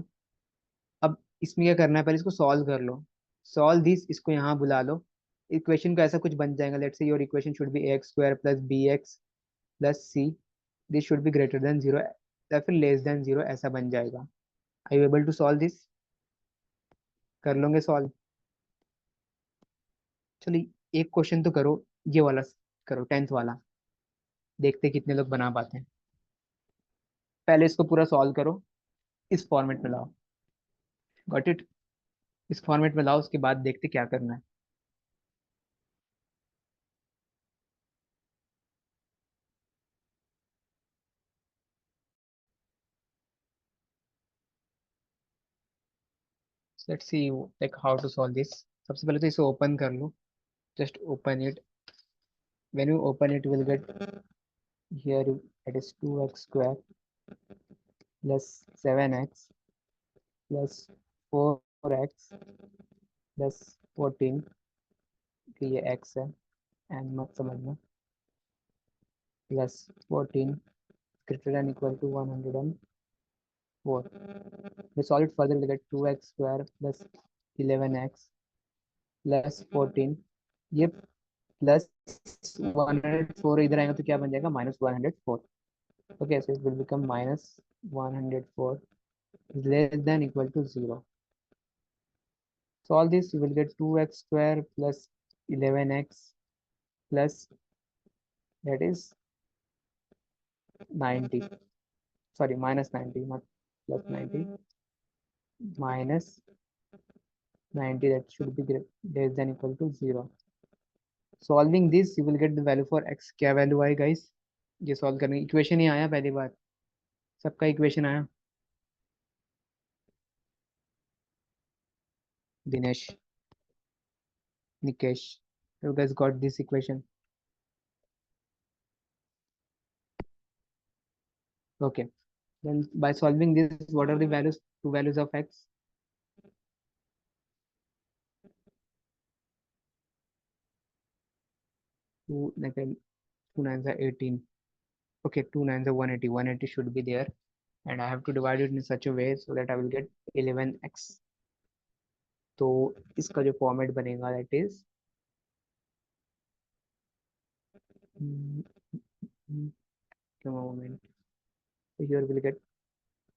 अब इसमें क्या करना है, पहले इसको सॉल्व कर लो। सॉल्व दिस, इसको यहाँ बुला लो। इक्वेशन का ऐसा कुछ बन जाएगा, let's say your equation should be x² + bx + c, this should be greater than 0 या फिर लेस देन 0, ऐसा बन जाएगा। I you able to solve this? कर लोगे सॉल्व? चलिए एक क्वेश्चन तो करो, ये वाला करो, 10th वाला, देखते कितने लोग बना पाते हैं। पहले इसको पूरा सॉल्व करो, इस फॉर्मेट में लाओ। Got it? इस फॉर्मेट में लाओ, उसके बाद देखते क्या करना है। Let's see like how to solve this. सबसे पहले तो इसे ओपन कर लो, just open it. When you open it, you will get here, it is 2x² plus 7x plus 4x plus 14, कि ये x है, and मत समझना, plus 14 greater than equal to 104। We solve it further, we get 2x² plus 11x plus 14, ये plus 104 इधर आएगा तो क्या बन जाएगा, -104। Okay, so it will become -104 is less than equal to 0. So all this you will get 2x² plus 11x plus, that is 90. Sorry, -90, not plus 90. Minus 90, that should be less than equal to 0. Solving this you will get the value for x। क्या value आई guys? ये solve करने equation ही आया पहली बार, सबका equation आया। Dinesh, Nikesh, you guys got this equation? Okay, then by solving this, what are the values, two values of x? 2 9 18, Okay, 2 nines are 180. 180 should be there, and I have to divide it in such a way so that I will get 11x. तो इसका जो format बनेगा that is give a moment. So here we'll get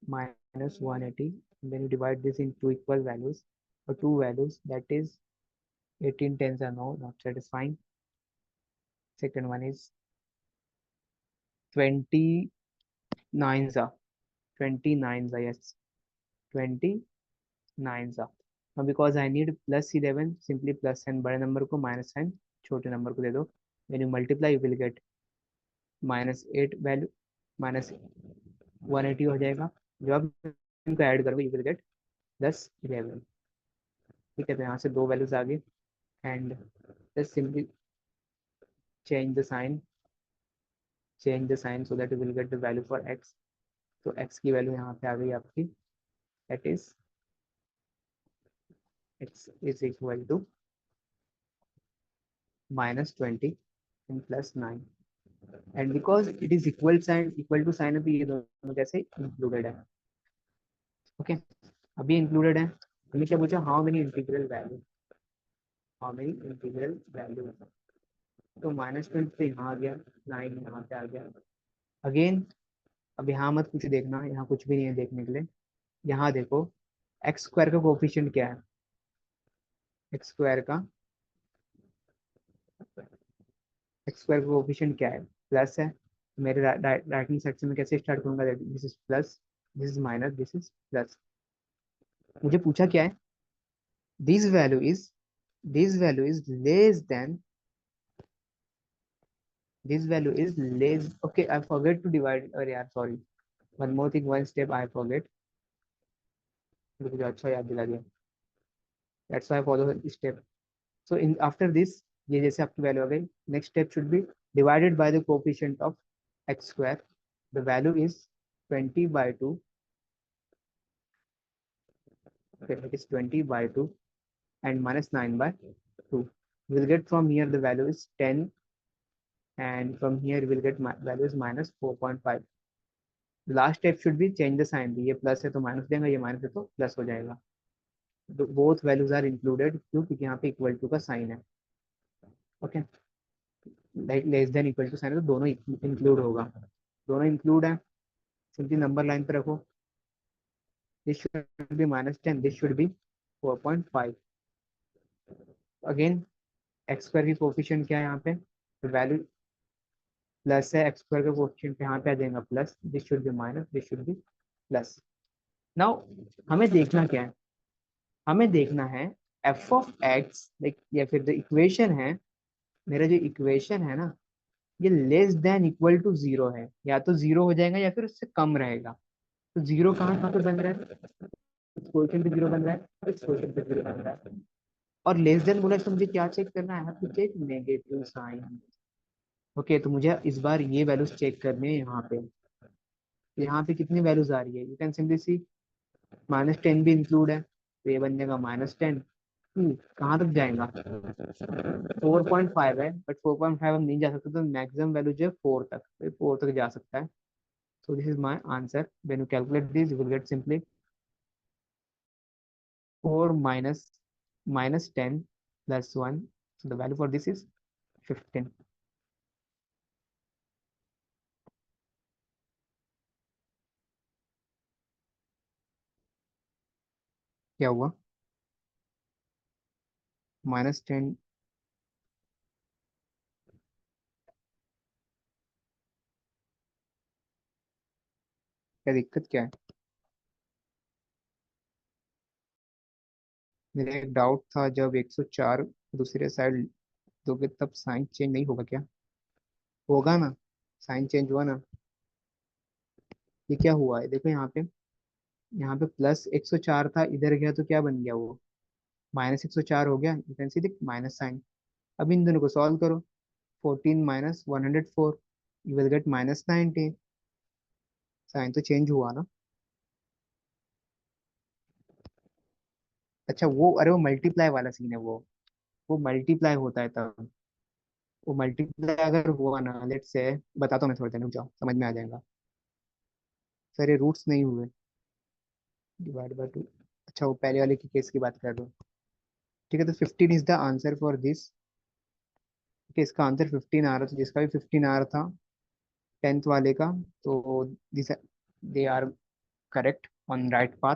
minus 180, and then you divide this into equal values or two values, that is 18 tens are no, not satisfying. Second one is 20 nines are 20 nines are, yes, 20 nines are. Now because I need plus 11, simply plus sign बड़े number को minus sign छोटे number को दे दो. When you multiply you will get minus 8 value, minus 180 हो जाएगा. जब इनको add करोगे you will get plus 11. ठीक है, तो यहाँ से दो वैल्यूज आ गए, and just simply change the sign so that you will get the value for x. तो x की वैल्यू यहाँ पे आ गई आपकी, that is x is equal to minus 20 and plus 9. And because it is equal to sign है, तो ये दोनों कैसे इंक्लूडेड है. ओके, अभी इंक्लूडेड है. हमें क्या पूछा, हाउ मेनी इंटीग्रल वैल्यू. तो माइनस 20 तो यहाँ आ गया, 9 यहाँ पे आ गया. अगेन अब यहाँ मत कुछ देखना, यहाँ कुछ भी नहीं है देखने के लिए. यहाँ देखो एक्स स्क्वायर का कोफिशिएंट क्या है, एक्स स्क्वायर का कोफिशिएंट क्या है, प्लस है. मेरे राइट हैंड सेक्शन में कैसे स्टार्ट करूंगा, this is plus, this is minus, this is plus. मुझे पूछा क्या है, this value is less than, this value is less. Okay, I forget to divide. अरे यार sorry, one more thing, one step I forget. मुझे अच्छा याद दिला दिया, that's why follow step. So in after this, ये जैसे आपकी वैल्यू आ गई, next step should be divided by the coefficient of x square. The value is 20 by 2. Okay, it is 20 by 2 and minus 9 by 2. We will get from here the value is 10, and from here we will get value is minus 4.5. Last step should be change the sign. ये plus है तो minus देंगे, ये minus है तो plus हो जाएगा. Both values are included, क्यों, क्योंकि यहाँ पे इक्वल टू का साइन है. Okay, like less than equal to sign है तो दोनों इंक्लूड होगा. दोनों इंक्लूड है, सिंपली नंबर लाइन पे रखो. This should be minus 10, this should B 4.5. Again x square की कोफिशिएंट क्या है यहाँ पे, वैल्यू प्लस है, एक्स स्क्वायर का कोफिशिएंट यहाँ पे आ जाएगा plus, this should be minus, this should be plus. Now हमें देखना क्या है, हमें देखना है एफ ऑफ एक्स, लाइक, या फिर जो इक्वेशन है, मेरा जो इक्वेशन है ना, ये less than equal to zero है. या तो जीरो हो जाएगा या फिर उससे कम रहेगा. तो जीरो कहाँ पे बन रहा है, क्वेश्चन पे जीरो बन रहा है, इस क्वेश्चन पे जीरो बन रहा है. और लेस देन बोला तो मुझे क्या चेक करना है, to check negative sign. Okay, तो मुझे इस बार ये वैल्यूज चेक करने हैं यहाँ पे. यहाँ पे कितनी वैल्यूज आ रही है, you can simply see, minus 10 भी इंक्लूड है, तो ये बन जाएगा माइनस 10. कहाँ तक जाएगा, 4.5 है, बट 4.5 हम नहीं जा सकते, तो मैक्सिमम वैल्यू जो है 4 तक, तो 4 तक जा सकता है. So this is my answer. When you calculate this, you will get simply 4 minus 10 plus 1. So the value for this is 15. क्या हुआ, -10. क्या दिक्कत क्या है, मेरा एक डाउट था, जब 104 दूसरे साइड दोगे तब साइन चेंज नहीं होगा क्या, होगा ना, साइन चेंज हुआ ना. ये क्या हुआ है, देखो यहाँ पे प्लस 104 था, इधर गया तो क्या बन गया वो, माइनस 104 हो गया. You can see the minus sign. अब इन दोनों को सॉल्व करो, 14 minus 104, you will get -19. Sign तो चेंज हुआ ना. अच्छा वो, अरे वो मल्टीप्लाई वाला सीन है, वो मल्टीप्लाई होता है तब. वो मल्टीप्लाई अगर हुआ ना, लेट्स से, बताता हूँ मैं, थोड़ी देर रुक जाओ, समझ में आ जाएगा। सर ये रूट्स नहीं हुए, डिवाइड बाय टू। अच्छा, वो पहले वाले की केस की बात कर रहे हो। ठीक है, तो 15 is the answer for this. ठीक है, इसका आंसर 15 आ रहा था, जिसका भी 15 आ रहा था, 10th वाले का। तो this, they are correct on right path.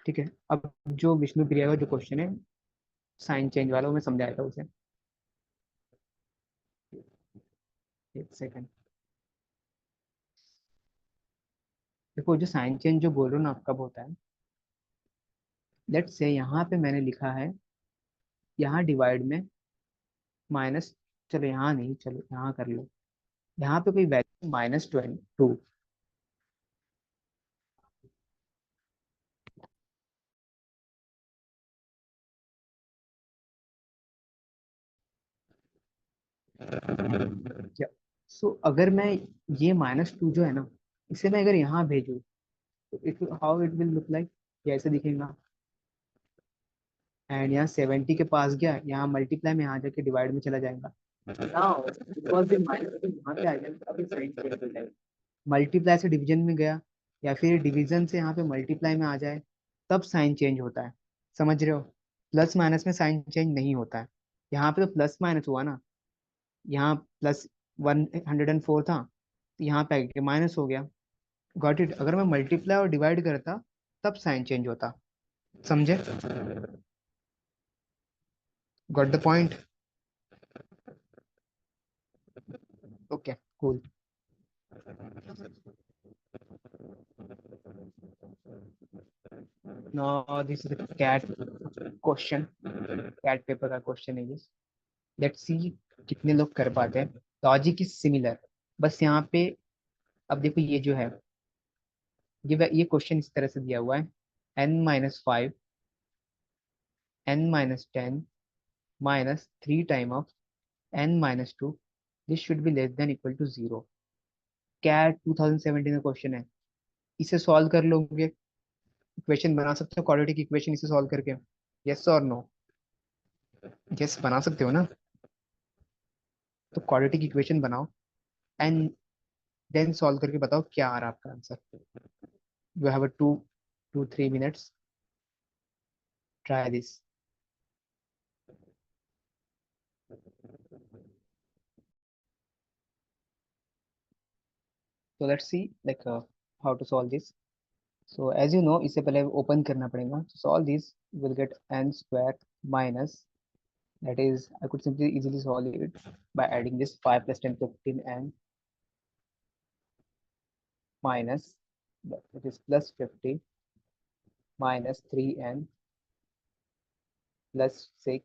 ठीक है, अब जो विष्णु प्रिया का जो क्वेश्चन है साइन चेंज वाला, वो मैं समझाया था उसे। एक सेकंड। देखो, जो साइन चेंज जो बोल रहे हो ना आप, कब होता है? लेट्स से यहाँ पे मैंने लिखा है, यहाँ डिवाइड में माइनस, चलो यहाँ नहीं, चलो यहाँ कर लो। यहाँ पे कोई वैल्यू -22। क्या? सो अगर मैं ये -2 जो है ना, इसे मैं अगर यहाँ भेजूँ, तो it how it will look like, ये ऐसे दिखेगा। एंड यहाँ 70 के पास गया, यहाँ मल्टीप्लाई में यहाँ जाके डिवाइड में चला जाएगा। नाउ बिकॉज़ ये माइनस यहाँ पे आ गया, अभी साइन चेंज हो जाएगा। मल्टीप्लाई से डिवीजन में गया, या फिर डिवीजन से यहाँ पे मल्टीप्लाई में आ जाए, तब साइन चेंज होता है। समझ रहे हो? प्लस माइनस में साइन चेंज नहीं होता है। यहाँ पे तो प्लस माइनस हुआ ना, यहाँ +104 था, तो यहाँ पे आके माइनस हो गया। Got it? अगर मैं मल्टीप्लाई और डिवाइड करता, तब साइन चेंज होता। समझे? Got the point? Okay, cool. Now this is the CAT question, CAT paper का क्वेश्चन है ये। लेट्स सी कितने लोग कर पाते हैं। लॉजिक इज सिमिलर, बस यहाँ पे, अब देखो ये जो है, ये क्वेश्चन इस तरह से दिया हुआ है, n-5, n-10 -3 time of n-2, this should be less than equal to 0। CAT 2017 का क्वेश्चन है, इसे सॉल्व कर लोगे? इक्वेशन बना सकते हो, क्वाड्रेटिक इक्वेशन इसे सॉल्व करके? यस और नो? यस, बना सकते हो ना? तो क्वाड्रेटिक इक्वेशन बनाओ, एंड देन सॉल्व करके बताओ क्या आ रहा है आपका answer. You have a 2 to 3 minutes, try this. So let's see like how to solve this. So as you know, इससे पहले ओपन करना पड़ेगा। To solve this, you will get n square minus, that is, I could simply easily solve it by adding this 5 plus 10 plus 15n minus, it is plus 50 minus 3n plus 6.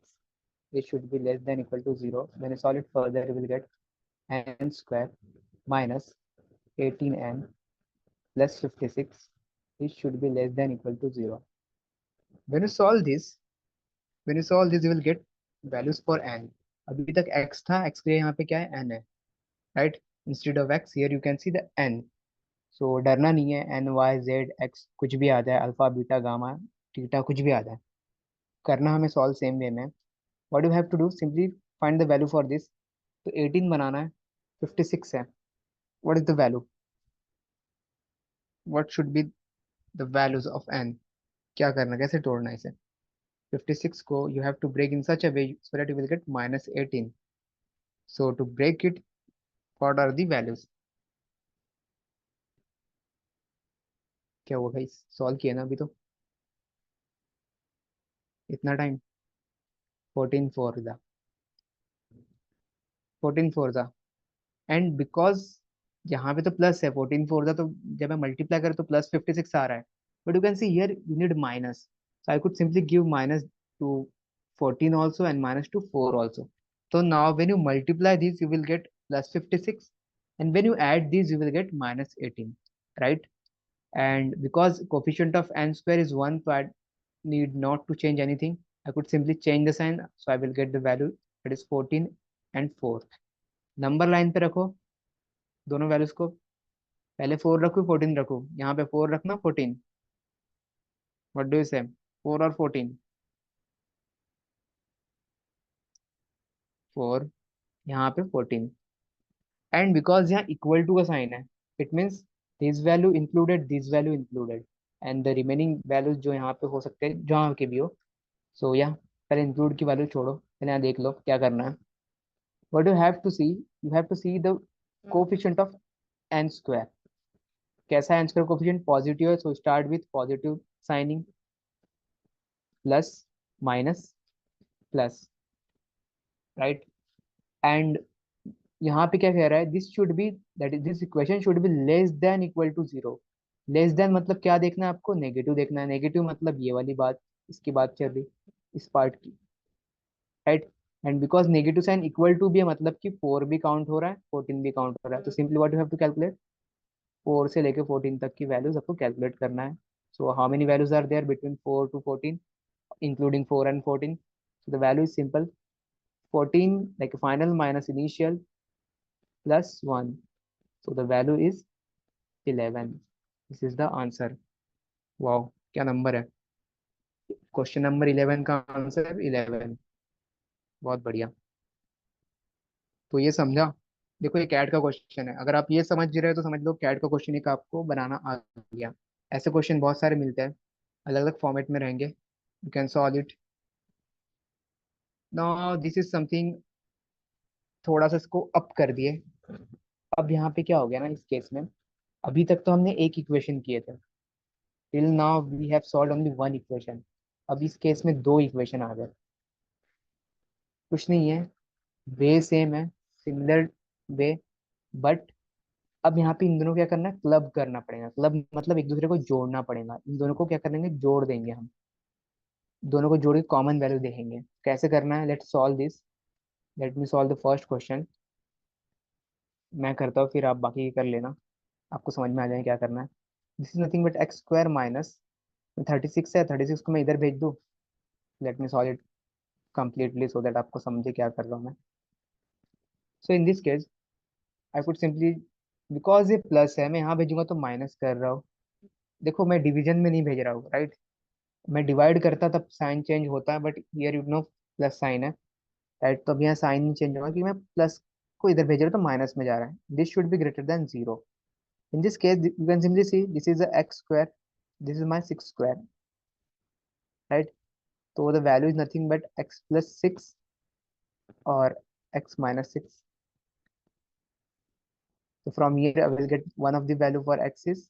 It should be less than equal to 0. When you solve it further, you will get n square minus 18n plus 56. It should be less than equal to 0. When you solve this, you will get values for n. अभी तक x था, x के लिए यहाँ पे क्या है, n है, right? Instead of x here you can see the n। सो डरना नहीं है, n y z x कुछ भी आ जाए, अल्फा बीटा गामा थीटा कुछ भी आ जाए, करना हमें सॉल्व सेम वे में। What you have to do, simply find the value for this. तो 18 बनाना है, 56 है, what is the value, what should be the values of n? क्या करना, कैसे तोड़ना है इसे? 56 को you have to break in such a way so that you will get -18। So to break it, what are the values? क्या हुआ भाई, सॉल्व किया ना अभी तो, इतना टाइम? 14 4 था, 14 4 था। एंड बिकॉज यहाँ पे तो प्लस है, 14 4 था, तो जब मैं मल्टीप्लाई करूँ तो +56 आ रहा है। But you can see here you need minus, so I could simply give -to 14 also and -to 4 also. So now when you multiply these, you will get +56, and when you add these, you will get -18, right? And because coefficient of n square is 1, so I need not to change anything. I could simply change the sign, so I will get the value, that is 14 and 4। Number line पे रखो दोनों values को, पहले 4 रखो 14 रखो, यहाँ पे 4 रखना 14। व्हाट डू यू से, 4 और 14? 4 यहाँ पे 14, एंड बिकॉज यहाँ इक्वल टू का साइन है, it means this value included, this value included, and the remaining values जो यहाँ पे हो सकते हैं जहाँ के भी हो। सो या पहले इंक्लूड की वैल्यू छोड़ो, पहले यहाँ देख लो क्या करना है। What you have to see the coefficient of n square. कैसा है एन स्क्वायर कोफिशिएंट? पॉजिटिव है, so start with positive signing, plus minus plus, right. And यहाँ पे क्या कह रहा है? This should be, that is this equation should be less than equal to zero. Less than मतलब क्या देखना है आपको? नेगेटिव देखना है। नेगेटिव मतलब ये वाली बात, इसकी बात चल रही, इस पार्ट की, right. And because negative sign equal to भी है, मतलब कि 4 भी काउंट हो रहा है, 14 भी काउंट हो रहा है, तो simply what you have to calculate, 4 से लेके 14 तक की वैल्यूज आपको कैलकुलेट करना है। So how many values are there between 4 to 14, including 4 and 14? So the value is simple, 14 like final minus initial plus 1. So the value is 11. This is the answer. Wow, क्या number है? Question number 11 का answer 11। बहुत बढ़िया। तो ये समझा? देखो ये कैट का क्वेश्चन है, अगर आप ये समझ रहे हो तो समझ लो कैट का क्वेश्चन एक आपको बनाना आ गया। ऐसे क्वेश्चन बहुत सारे मिलते हैं, अलग अलग फॉर्मेट में रहेंगे, you can solve it. Now this is something, थोड़ा सा इसको अप कर दिए। अब यहाँ पे क्या हो गया ना इस केस में, अभी तक तो हमने एक इक्वेशन किए थे, till now we have solved only one equation. अब इस केस में दो इक्वेशन आ गए। कुछ नहीं है, वे सेम है, सिमिलर वे, बट अब यहाँ पे इन दोनों को क्या करना है? क्लब करना पड़ेगा। क्लब मतलब एक दूसरे को जोड़ना पड़ेगा। इन दोनों को क्या करेंगे? जोड़ देंगे हम, दोनों को जोड़ के कॉमन वैल्यू देखेंगे। कैसे करना है? Let's solve this. Late me solve the first question. मैं करता हूँ, फिर आप बाकी कर लेना, आपको समझ में आ जाए क्या करना है। This is nothing but x square minus 36 है, 36 को मैं इधर भेज दूँ। Let me solve it completely so that आपको समझे क्या कर रहा हूँ मैं। So in this case I could simply, because ये प्लस है, मैं यहाँ भेजूंगा तो माइनस कर रहा हूँ। देखो मैं डिवीजन में नहीं भेज रहा हूँ, राइट। मैं डिवाइड करता तब साइन चेंज होता है, but here you know plus sign है, राइट। तो अब यहाँ साइन नहीं चेंज होगा कि मैं प्लस को इधर भेज रहा हूँ तो माइनस में जा रहा है। This should be greater than zero. In this case you can simply see this is x square, this is my six square, right. तो the value is nothing but x plus six और x minus six. So from here I will get one of the value for x is,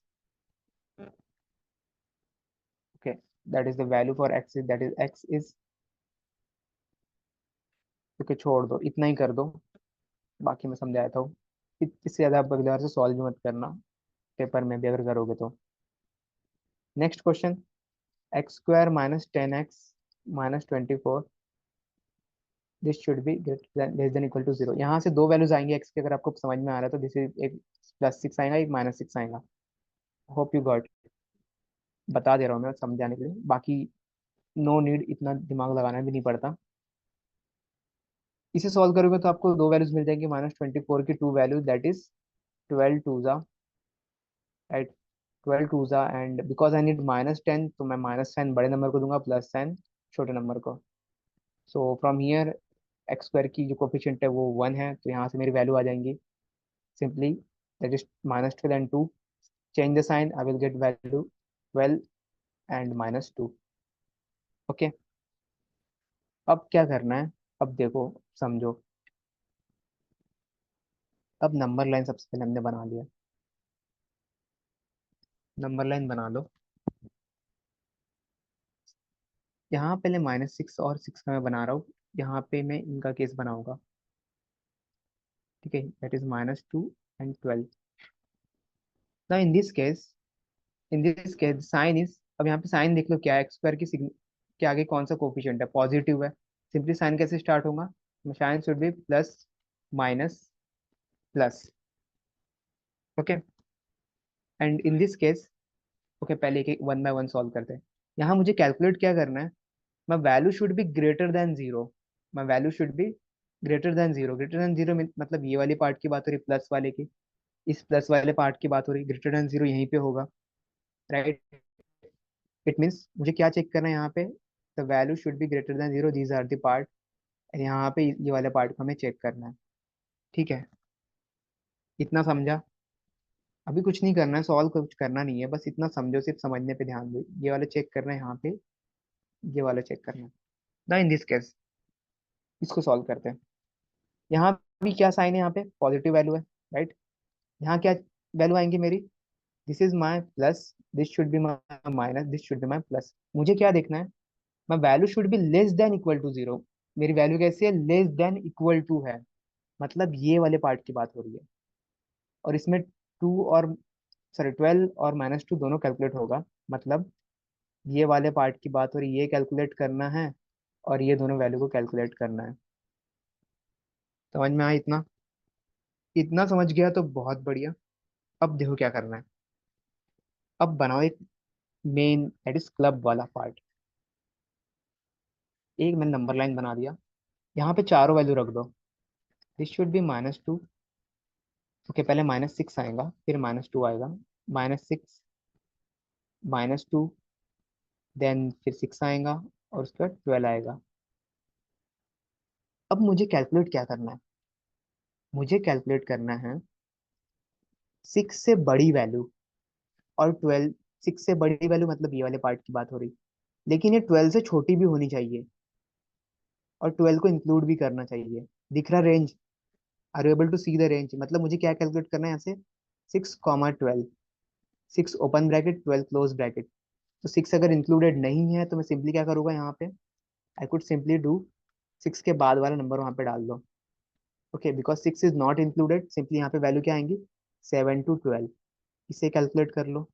okay, that is the value for x is, that is x is, okay, छोड़ दो, इतना ही कर दो, बाकी मैं समझाता हूँ। इससे ज्यादा आप अगली बार से सॉल्व भी मत करना, पेपर में भी अगर करोगे तो। Next question, x square minus 10x minus 24, this should be less than equal to zero. यहाँ से दो वैल्यूज आएंगे एक्स के, अगर आपको समझ में आ रहा है तो दिस इज एक प्लस सिक्स आएगा, एक माइनस सिक्स आएगा। Hope you got. बता दे रहा हूँ मैं समझाने के लिए, बाकी नो नीड, इतना दिमाग लगाना भी नहीं पड़ता। इसे सॉल्व करोगे तो आपको दो वैल्यूज मिल जाएंगी, -24 की two values, that is 12 two जा, राइट। 12 टू जा, एंड बिकॉज आई नीड -10 तो मैं माइनस साइन बड़े नंबर को दूंगा, प्लस साइन छोटे नंबर को। So from here x square की जो कोफिशिएंट है वो 1 है, तो यहाँ से मेरी वैल्यू आ जाएंगी simply, that is -12 and 2। Change the sign, I will get value 12 and -2। Okay, अब क्या करना है? अब देखो, समझो। अब नंबर लाइन सबसे पहले हमने बना लिया, नंबर लाइन बना लो। यहाँ पहले -6 और 6 का मैं बना रहा हूँ, यहाँ पे मैं इनका केस बनाऊंगा, ठीक है, दैट इज -2 एंड 12। ना in this case sign is, अब यहाँ पे साइन देख लो क्या है, एक्स स्क्वायर की के आगे कौन सा कोफिशिएंट है? पॉजिटिव है। सिंपली साइन कैसे स्टार्ट होगा? Sign should be plus minus plus, okay. And in this case, okay, पहले एक एक वन बाय वन सॉल्व करते हैं। यहाँ मुझे कैलकुलेट क्या करना है? my value should be greater than zero, my value should be greater than zero। greater than zero मतलब ये वाली पार्ट की बात हो रही, प्लस वाले की, इस प्लस वाले पार्ट की बात हो रही, ग्रेटर देन जीरो यहीं पे होगा, राइट। इट मीन्स मुझे क्या चेक करना है यहाँ पे? The value should be greater than zero, these are the part. यहाँ पे ये वाले पार्ट को हमें चेक करना है। ठीक है, इतना समझा। अभी कुछ नहीं करना है, सॉल्व कुछ करना नहीं है, बस इतना समझो, सिर्फ समझने पे ध्यान दो। ये वाला चेक करना है यहाँ पे, ये वाला चेक करना है। ना इन दिस केस इसको सॉल्व करते हैं। यहाँ भी क्या साइन है, यहाँ पे पॉजिटिव वैल्यू है, राइट। यहाँ क्या वैल्यू आएंगी मेरी, this is my plus, this should be my minus, this should be my plus. मुझे क्या देखना है, my value should be less than equal to zero. मेरी वैल्यू कैसी है, लेस देन इक्वल टू है, मतलब ये वाले पार्ट की बात हो रही है। और इसमें टू और सॉरी 12 और -2 दोनों कैलकुलेट होगा, मतलब ये वाले पार्ट की बात हो रही है, ये कैलकुलेट करना है और ये दोनों वैल्यू को कैलकुलेट करना है। समझ में आया इतना? इतना समझ गया तो बहुत बढ़िया। अब देखो क्या करना है। अब बनाओ एक मेन दैट इज क्लब वाला पार्ट। एक मैंने नंबर लाइन बना दिया, यहाँ पे चारों वैल्यू रख दो। This should B -2। ओके, पहले -6 आएगा, फिर -2 आएगा, -6, -2, देन फिर 6 आएगा और उसके बाद 12 आएगा। अब मुझे कैलकुलेट क्या करना है, मुझे कैलकुलेट करना है 6 से बड़ी वैल्यू और 12। 6 से बड़ी वैल्यू मतलब ये वाले पार्ट की बात हो रही, लेकिन ये 12 से छोटी भी होनी चाहिए और 12 को इंक्लूड भी करना चाहिए। दिख रहा range? Are you able to see the range? मतलब मुझे क्या कैलकुलेट करना है यहाँ से, 6, 12, 6 ओपन ब्रैकेट, 12 क्लोज ब्रैकेट। तो 6 अगर इंक्लूडेड नहीं है तो मैं सिंपली क्या करूंगा यहाँ पे, आई कुड सिंपली डू 6 के बाद वाला नंबर वहां पे डाल दो। Okay, because 6 is not included, simply यहाँ पे वैल्यू क्या आएंगी, 7 to 12। इसे कैलकुलेट कर लो।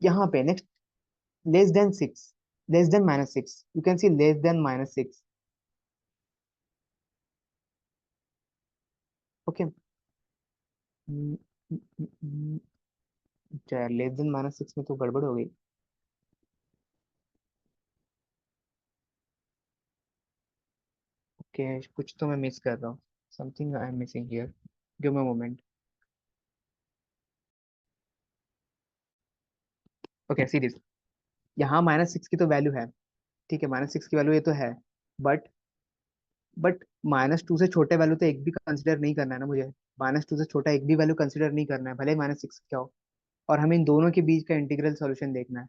यहाँ पे next, less than 6, less than -6, you can C less than -6। Okay, यार लेस देन -6 में तो गड़बड़ हो गई। ओके, कुछ तो मैं मिस कर रहा हूँ, something I am missing here, give me moment. Okay, see this, यहाँ -6 की तो वैल्यू है, ठीक है, -6 की वैल्यू ये तो है, बट -2 से छोटे वैल्यू तो एक भी कंसिडर नहीं करना है ना मुझे। -2 से छोटा एक भी वैल्यू कंसिडर नहीं करना है, भले -6 क्या हो। और हमें इन दोनों के बीच का इंटीग्रल सॉल्यूशन देखना है,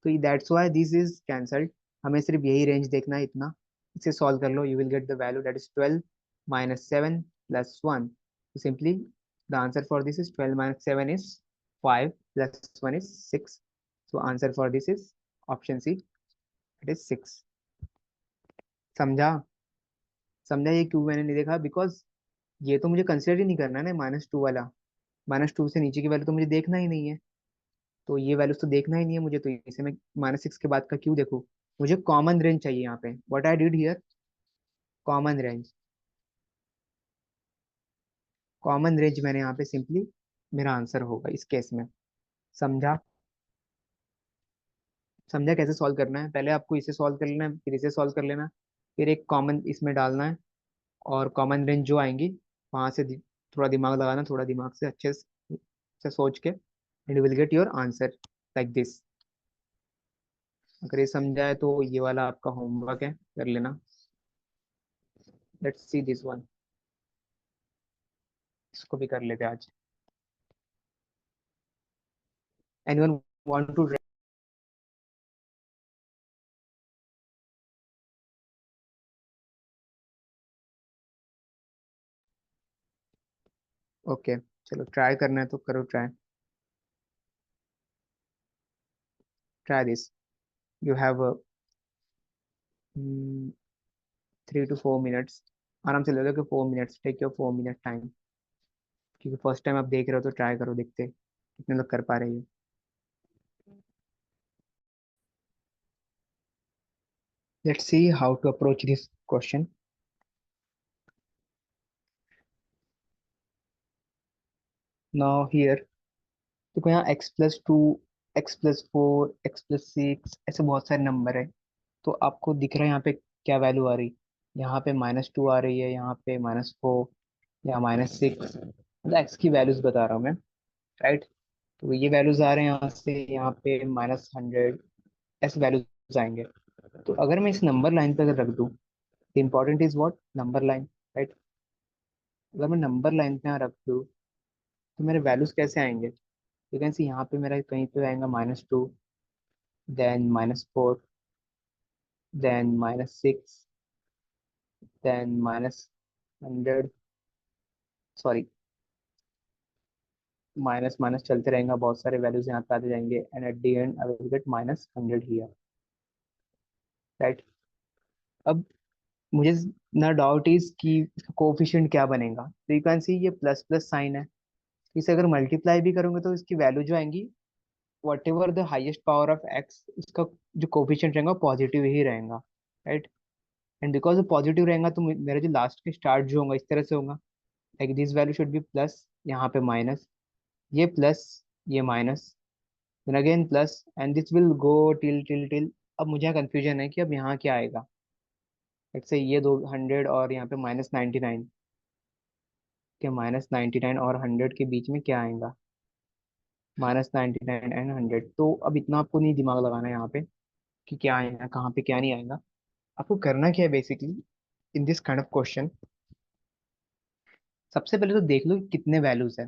तो that's why this is cancelled. हमें सिर्फ यही रेंज देखना है, इतना। इसे सॉल्व कर लो, you will get the value that is 12 -7 +1। तो simply the answer for this is 12 -7 is 5 +1 is 6। So answer for this is option C, it is 6। समझा? समझा ये क्यों मैंने नहीं देखा, बिकॉज ये तो मुझे कंसिडर ही नहीं करना है ना, -2 वाला। -2 से नीचे की वैल्यू तो मुझे देखना ही नहीं है, तो ये वैल्यूज तो देखना ही नहीं है मुझे, तो इसे मैं -6 के बाद का क्यों देखूं। मुझे कॉमन रेंज चाहिए यहाँ पे, what I did here, common range. Common range मैंने यहाँ पे सिंपली, मेरा आंसर होगा इस केस में। समझा? समझा कैसे सॉल्व करना है? पहले आपको इसे सॉल्व कर लेना है, फिर इसे सॉल्व कर लेना, फिर एक कॉमन इसमें डालना है, और कॉमन रेंज जो आएंगी वहां से थोड़ा दिमाग लगाना, थोड़ा दिमाग से अच्छे से सोच के, and you will get your answer like this. अगर ये समझा है तो ये वाला आपका होमवर्क है, कर लेना। लेट्स सी दिस वन, इसको भी कर लेते हैं आज। Anyone want to? ओके, चलो ट्राई करना है तो करो try. Try this, you have 3 to 4 minutes। आराम से ले लो कि 4 minutes, take your 4 minute time, क्योंकि फर्स्ट टाइम आप देख रहे हो तो ट्राई करो, देखते कितने लोग कर पा रहे हैं। Let's see how to approach this question. Now here देखो, यहाँ x+2, x+4, x+6 ऐसे बहुत सारे नंबर है। तो आपको दिख रहा है यहाँ पे क्या वैल्यू आ रही, यहाँ पे -2 आ रही है, यहाँ पे -4 या -6, मतलब x की वैल्यूज बता रहा हूँ मैं, राइट। तो ये वैल्यूज आ रहे हैं यहाँ से, यहाँ पे -100, ऐसे वैल्यूज आएंगे। तो अगर मैं इस नंबर लाइन पे अगर रख दूँ, the important is what, number line, right. अगर मैं नंबर लाइन पे यहाँ रख दूँ तो मेरे वैल्यूज कैसे आएंगे? यू कैन सी यहाँ पे मेरा कहीं पे आएगा -2, then -4, then -6, then -100, sorry, minus minus चलते रहेगा, बहुत सारे वैल्यूज यहाँ पे आते जाएंगे and at the end I will get -100 here, right? अब मुझे ना डाउट इज कि इसका कोफिशिएंट क्या बनेगा। तो यू कैन सी ये प्लस प्लस साइन है, इसे अगर मल्टीप्लाई भी करूंगे तो इसकी वैल्यू जो आएंगी, what ever the highest power of x, उसका जो कोफिशिएंट रहेगा पॉजिटिव ही रहेगा, राइट? एंड बिकॉज पॉजिटिव रहेगा तो मेरा जो लास्ट के स्टार्ट जो होगा इस तरह से होगा, like this value should be plus, यहाँ पे माइनस, ये प्लस, ये minus, then again plus, and this will go till. अब मुझे कंफ्यूजन है कि अब यहाँ क्या आएगा। लेट्स से ये 200 और यहाँ पे -99, के -99 और 100 के बीच में क्या आएगा? -99 एंड 100। तो अब इतना आपको नहीं दिमाग लगाना है यहाँ पे कि क्या आएगा कहाँ पे, क्या नहीं आएगा। आपको करना क्या है basically in this kind of question, सबसे पहले तो देख लो कि कितने वैल्यूज है,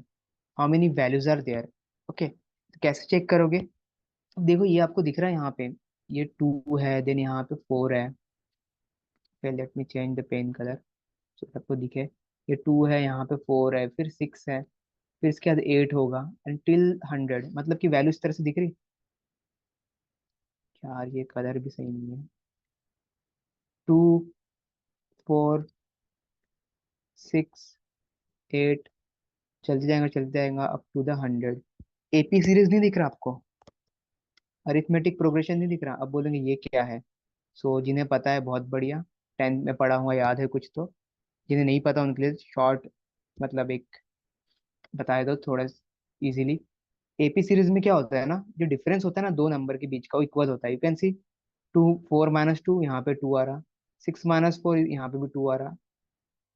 how many values are there. Okay, तो कैसे चेक करोगे? अब देखो ये आपको दिख रहा है यहाँ पे, ये 2 है, देन यहाँ पे 4 है। Let me change the pen colour तो आपको दिखे, ये 2 है, यहाँ पे 4 है, फिर 6 है, फिर इसके बाद 8 होगा until 100, मतलब कि वैल्यू इस तरह से दिख रही। यार ये कलर भी सही नहीं है। 2, 4, 6, 8, चलते जाएगा up to the 100। AP series नहीं दिख रहा आपको? अरिथमेटिक प्रोग्रेशन नहीं दिख रहा? अब बोलेंगे ये क्या है? सो जिन्हें पता है बहुत बढ़िया, 10th में पढ़ा हुआ याद है कुछ तो, जिन्हें नहीं पता उनके लिए शॉर्ट, मतलब एक बताए दो थोड़ा इजीली। एपी सीरीज में क्या होता है ना, जो डिफरेंस होता है ना दो नंबर के बीच का, वो इक्वल होता है। यू कैन सी 4 - 2 यहाँ पे 2 आ रहा, 6 - 4 यहाँ पे भी 2 आ रहा,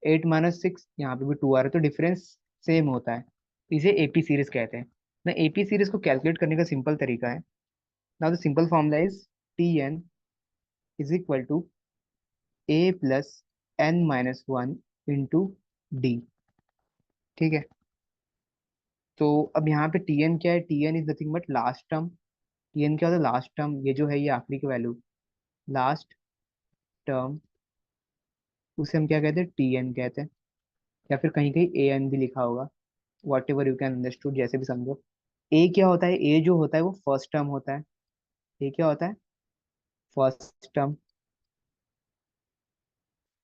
8 - 6 यहाँ पे भी 2 आ रहा, तो डिफरेंस सेम होता है। इसे एपी सीरीज कहते हैं ना। एपी सीरीज को कैलकुलेट करने का सिंपल तरीका है, now the simple formula is Tn is equal to a + n - 1 into d. ठीक है, तो अब यहाँ पे Tn क्या है? Tn is nothing but last term. Tn क्या होता है? लास्ट टर्म, ये जो है ये आखिरी की वैल्यू, लास्ट टर्म, उसे हम क्या कहते हैं? Tn कहते हैं, या फिर कहीं कहीं an भी लिखा होगा, what ever you can understood, जैसे भी समझो। ए क्या होता है? ए जो होता है वो फर्स्ट टर्म होता है। ए क्या होता है? First term.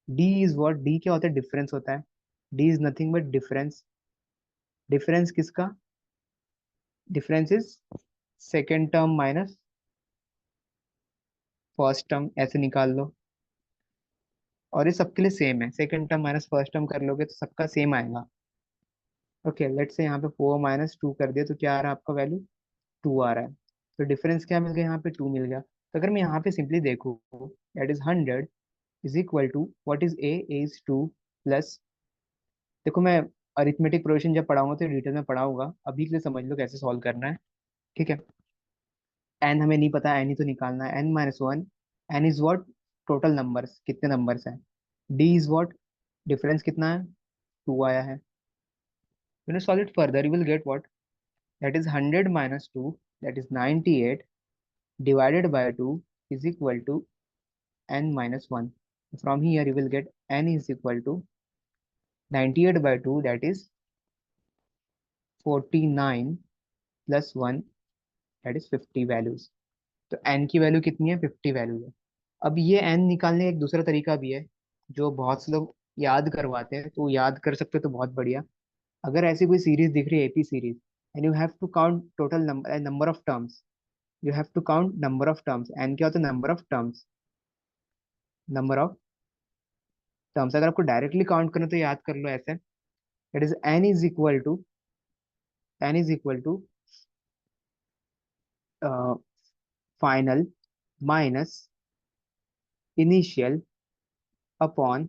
D is what? D क्या होता है? डिफरेंस होता है। D is nothing but difference. Difference किसका? Difference is second term minus first term, ऐसे निकाल लो। और ये सबके लिए सेम है, second term minus first term कर लोगे तो सबका सेम आएगा। ओके, लेट्स से यहाँ पे 4 - 2 कर दिया तो क्या आ रहा है आपका वैल्यू? 2 आ रहा है। तो डिफरेंस क्या मिल गया? यहाँ पे 2 मिल गया। तो अगर मैं यहाँ पे सिंपली देखूँ, that is 100 is equal to what is a? Is 2 plus, देखो मैं अरिथमेटिक प्रोग्रेशन जब पढ़ाऊंगा तो डिटेल में पढ़ाऊंगा, अभी के लिए समझ लो कैसे सॉल्व करना है। ठीक है, एन हमें नहीं पता, एन ही तो निकालना है, n - 1। N is what? Total numbers, कितने नंबर्स हैं। D is what? डिफरेंस कितना है? 2 आया है। When you solve it further, you will get what? That is 100 - 2, that is 98, divided by 2 is equal to n - 1. From here, you will get n is equal to 98 by 2, that is 49 plus 1, that is 50 values. तो n की value कितनी है? 50 value है। अब ये n निकालने का एक दूसरा तरीका भी है, जो बहुत से लोग याद करवाते हैं, तो याद कर सकते हो तो बहुत बढ़िया। अगर ऐसी कोई सीरीज दिख रही है, AP series, and you have to count total number number of terms, you have to count number of terms. N क्या होता है? Number of terms, number of terms. अगर आपको डायरेक्टली काउंट करना तो याद कर लो ऐसे, that is n is equal to final minus initial upon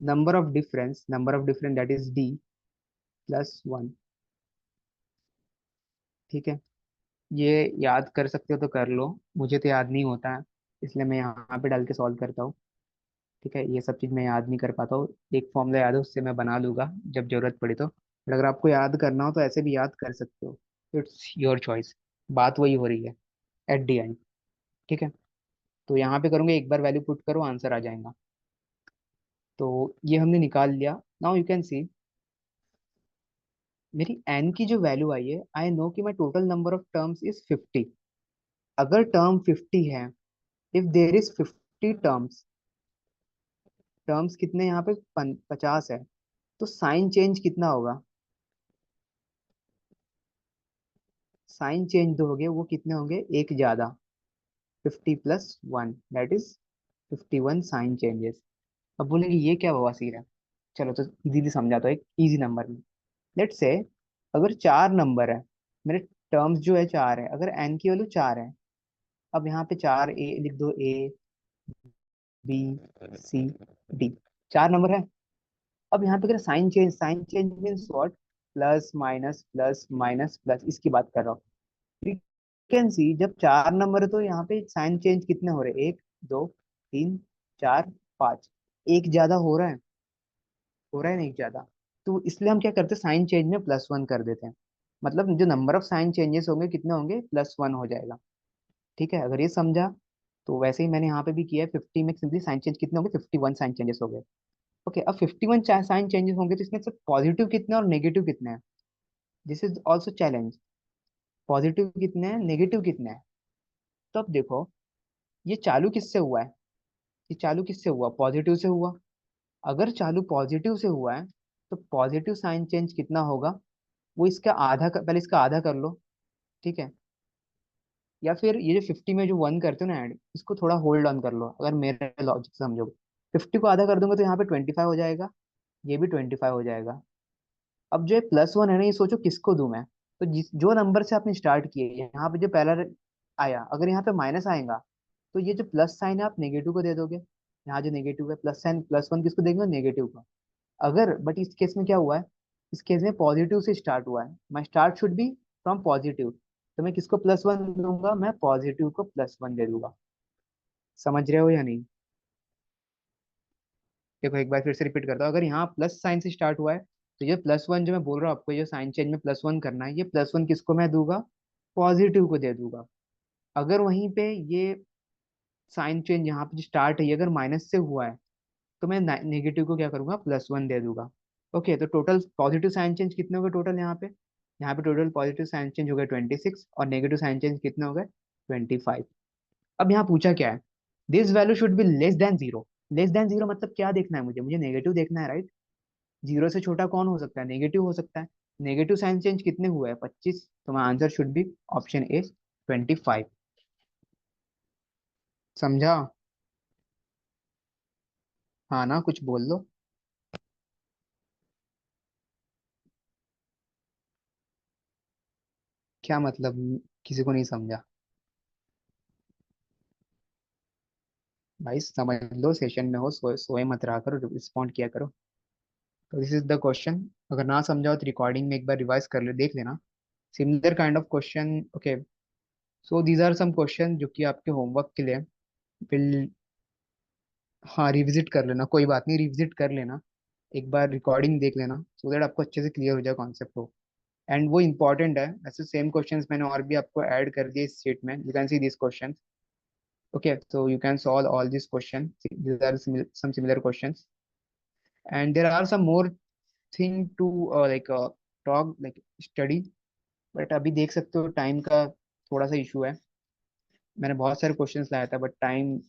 number of difference that is d plus 1। ठीक है, ये याद कर सकते हो तो कर लो, मुझे तो याद नहीं होता है, इसलिए मैं यहाँ पे डाल के सॉल्व करता हूँ। ठीक है, ये सब चीज़ मैं याद नहीं कर पाता हूँ। एक फॉर्मूला याद है, उससे मैं बना लूंगा जब जरूरत पड़ी तो, बट अगर आपको याद करना हो तो ऐसे भी याद कर सकते हो। It's your choice. बात वही हो रही है एट दी एंड। ठीक है, तो यहाँ पे करूँगा, एक बार वैल्यू पुट करो, आंसर आ जाएगा। तो ये हमने निकाल लिया। नाउ यू कैन सी मेरी एन की जो वैल्यू आई है, आई नो कि माई total number of terms is 50। अगर टर्म 50 है, if there is 50 terms, terms कितने यहाँ पे 50 है, तो साइन चेंज कितना होगा? साइन चेंज जो हो गए वो कितने होंगे? एक ज्यादा, 50 + 1 दैट इज 51 साइन चेंजेस। अब बोलेंगे ये क्या बवासीर है? चलो तो इजीली समझाता हूँ एक इजी नंबर में। लेट्स से अगर चार नंबर है, मेरे टर्म्स जो है चार है, अगर एन की वैल्यू चार है, अब यहाँ पे चार ए लिख दो, ए बी सी डी, चार नंबर है। अब यहाँ पे अगर sign change means what? Plus minus plus, इसकी बात कर रहा हूँ। यू कैन सी जब चार नंबर है तो यहाँ पे साइन चेंज कितने हो रहे हैं? एक, दो, तीन, चार, पांच। एक ज्यादा हो रहा है नहीं ज्यादा? तो इसलिए हम क्या करते हैं, साइन चेंज में +1 कर देते हैं। मतलब जो नंबर ऑफ साइन चेंजेस होंगे कितने होंगे? +1 हो जाएगा। ठीक है, अगर ये समझा तो वैसे ही मैंने यहाँ पे भी किया है। 50 में सिंपली साइन चेंज कितने होंगे? 51 साइन चेंजेस हो गए। ओके, अब 51 साइन चेंजेस होंगे तो इसमें से पॉजिटिव कितने और नेगेटिव कितने हैं? This is also challenge. Positive कितने हैं, नेगेटिव कितने हैं? तो अब देखो, ये चालू किससे हुआ है? ये चालू किससे हुआ? पॉजिटिव से हुआ। अगर चालू पॉजिटिव से हुआ है तो पॉजिटिव साइन चेंज कितना होगा? वो इसका आधा पहले इसका आधा कर लो। ठीक है, या फिर ये जो 50 में जो 1 करते हो ना ऐड, इसको थोड़ा होल्ड ऑन कर लो, अगर मेरा लॉजिक समझोगे। 50 को आधा कर दूंगा तो यहाँ पे 25 हो जाएगा, ये भी 25 हो जाएगा। अब जो +1 है ना, ये सोचो किसको दूं मैं? तो जिस जो नंबर से आपने स्टार्ट किए, यहाँ पे जो पहला आया, अगर यहाँ पे माइनस आएगा तो ये जो प्लस साइन है आप नेगेटिव को दे दोगे। यहाँ जो नेगेटिव है, प्लस साइन +1 किसको देंगे? नेगेटिव को। अगर बट इस केस में क्या हुआ है? इस केस में पॉजिटिव से स्टार्ट हुआ है, माई start should be from positive. तो मैं किसको +1 दूंगा? मैं पॉजिटिव को +1 दे दूंगा। समझ रहे हो या नहीं? देखो एक बार फिर से रिपीट करता हूँ, अगर यहाँ प्लस साइन से स्टार्ट हुआ है तो ये +1 जो मैं बोल रहा हूँ आपको, ये साइन चेंज में +1 करना है, ये +1 किसको मैं दूंगा? पॉजिटिव को दे दूंगा। अगर वहीं पे ये साइन चेंज यहाँ पे जो स्टार्ट है ये अगर माइनस से हुआ है, तो मैं नेगेटिव को क्या करूंगा? +1 दे दूंगा। ओके, तो टोटल पॉजिटिव साइन चेंज कितने हो गए टोटल यहाँ पे? यहाँ पे टोटल पॉजिटिव साइन चेंज हो गए 26, और नेगेटिव साइन चेंज कितने हो गए? 25। अब यहाँ पूछा क्या है? This value should be less than zero. Less than zero मतलब क्या देखना है मुझे? मुझे नेगेटिव देखना है, राइट? जीरो से छोटा कौन हो सकता है? नेगेटिव हो सकता है। नेगेटिव साइन चेंज कितने हुए हैं? 25, तो my answer should be option A, 25। समझा? हाँ ना, कुछ बोल दो। क्या मतलब? किसी को नहीं समझा? भाई समझ लो, सेशन में हो, सोए मत रहा करो, रिस्पॉन्ड किया करो। तो दिस इज द क्वेश्चन। अगर ना समझाओ तो रिकॉर्डिंग में एक बार रिवाइज कर ले, देख लेना। Similar kind of question. Okay, so these are some question जो कि आपके होमवर्क के लिए विल, हाँ रिविजिट कर लेना, कोई बात नहीं, रिविजिट कर लेना। एक बार रिकॉर्डिंग देख लेना सो दैट आपको अच्छे से क्लियर हो जाए कॉन्सेप्ट को। एंड वो इंपॉर्टेंट है। ऐसे सेम क्वेश्चंस मैंने और भी आपको ऐड कर दिए इस शीट में, you can see this questions. Okay, so you can solve all these questions. These are some similar questions, and there are some more thing to talk, like study. But अभी देख सकते हो time का थोड़ा सा issue है। मैंने बहुत सारे क्वेश्चंस लाया था but time,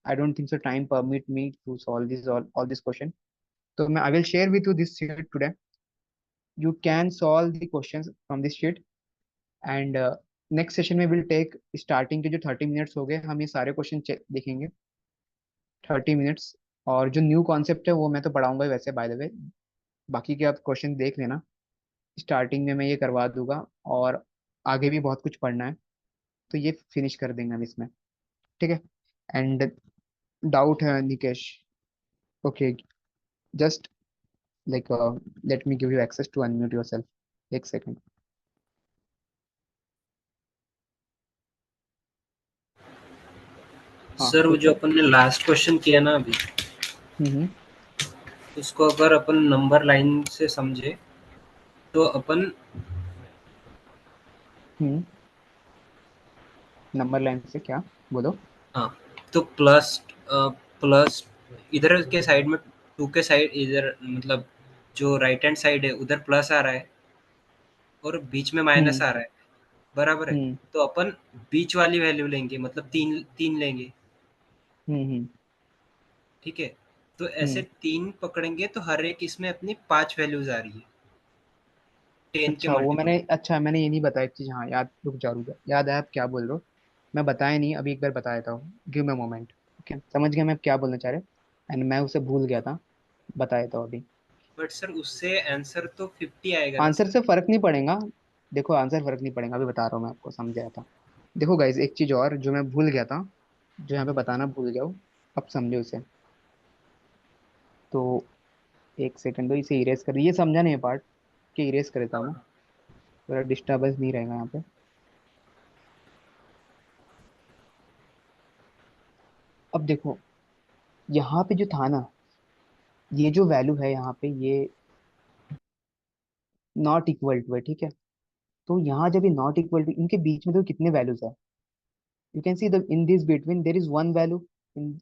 I don't think so time permit me to solve this all this question. तो मैं I will share with you this sheet today. You can solve the questions from this sheet. And next session में will take, starting के जो 30 minutes हो गए हम ये सारे क्वेश्चन देखेंगे, 30 मिनट्स। और जो न्यू कॉन्सेप्ट है वो मैं तो पढ़ाऊंगा ही वैसे, बाय द वे। बाकी के आप क्वेश्चन देख लेना, स्टार्टिंग में मैं ये करवा दूंगा। और आगे भी बहुत कुछ पढ़ना है, तो ये फिनिश कर देंगे हम इसमें। ठीक है? एंड डाउट है Nikesh? Okay, just like let me give you access to unmute yourself, एक सेकेंड। हाँ सर वो जो पूछो। अपन ने लास्ट क्वेश्चन किया ना अभी, हम्म। उसको अगर अपन नंबर लाइन से समझे तो अपन, हम्म। नंबर लाइन से क्या? बोलो। हाँ, तो प्लस इधर के साइड में, टू के साइड इधर मतलब जो राइट हैंड साइड है उधर प्लस आ रहा है और बीच में माइनस हम्म। आ रहा है, बराबर है। हम्म। तो अपन बीच वाली वैल्यू लेंगे, मतलब तीन तीन लेंगे, हम्म। ठीक है। तो ऐसे हम्म। तीन पकड़ेंगे तो हर एक इसमें अपनी पांच वैल्यूज आ रही है, टेन के अच्छा वो मल्टीपल। मैंने ये नहीं बताया एक चीज। हाँ याद, रुक जा, याद है आप क्या बोल रहे हो। मैं बताया नहीं, अभी एक बार बता देता हूँ, गिव मी मोमेंट। ओके, समझ गया मैं क्या बोलना चाह रहे। एंड मैं उसे भूल गया था, बता देता हूँ अभी। बट सर उससे आंसर तो 50 आएगा ना आंसर सर। से फर्क नहीं पड़ेगा। देखो आंसर फर्क नहीं पड़ेगा, अभी बता रहा हूँ मैं आपको, समझाया था। देखो गाइज, एक चीज और जो मैं भूल गया था, जो यहाँ पे बताना भूल गया हूँ, अब समझो उसे। तो एक सेकंड दो, इसे इरेज कर, ये समझा नहीं है पार्ट, कि इरेज कर देता हूँ मैं, थोड़ा डिस्टर्बेंस नहीं रहेगा यहाँ पे। अब देखो, यहाँ पे जो था ना, ये जो वैल्यू है यहाँ पे, ये नॉट इक्वल टू है, ठीक है। तो यहाँ जब ये नॉट इक्वल टू, इनके बीच में तो कितने वैल्यूज है? You can see the in this between there is one value. In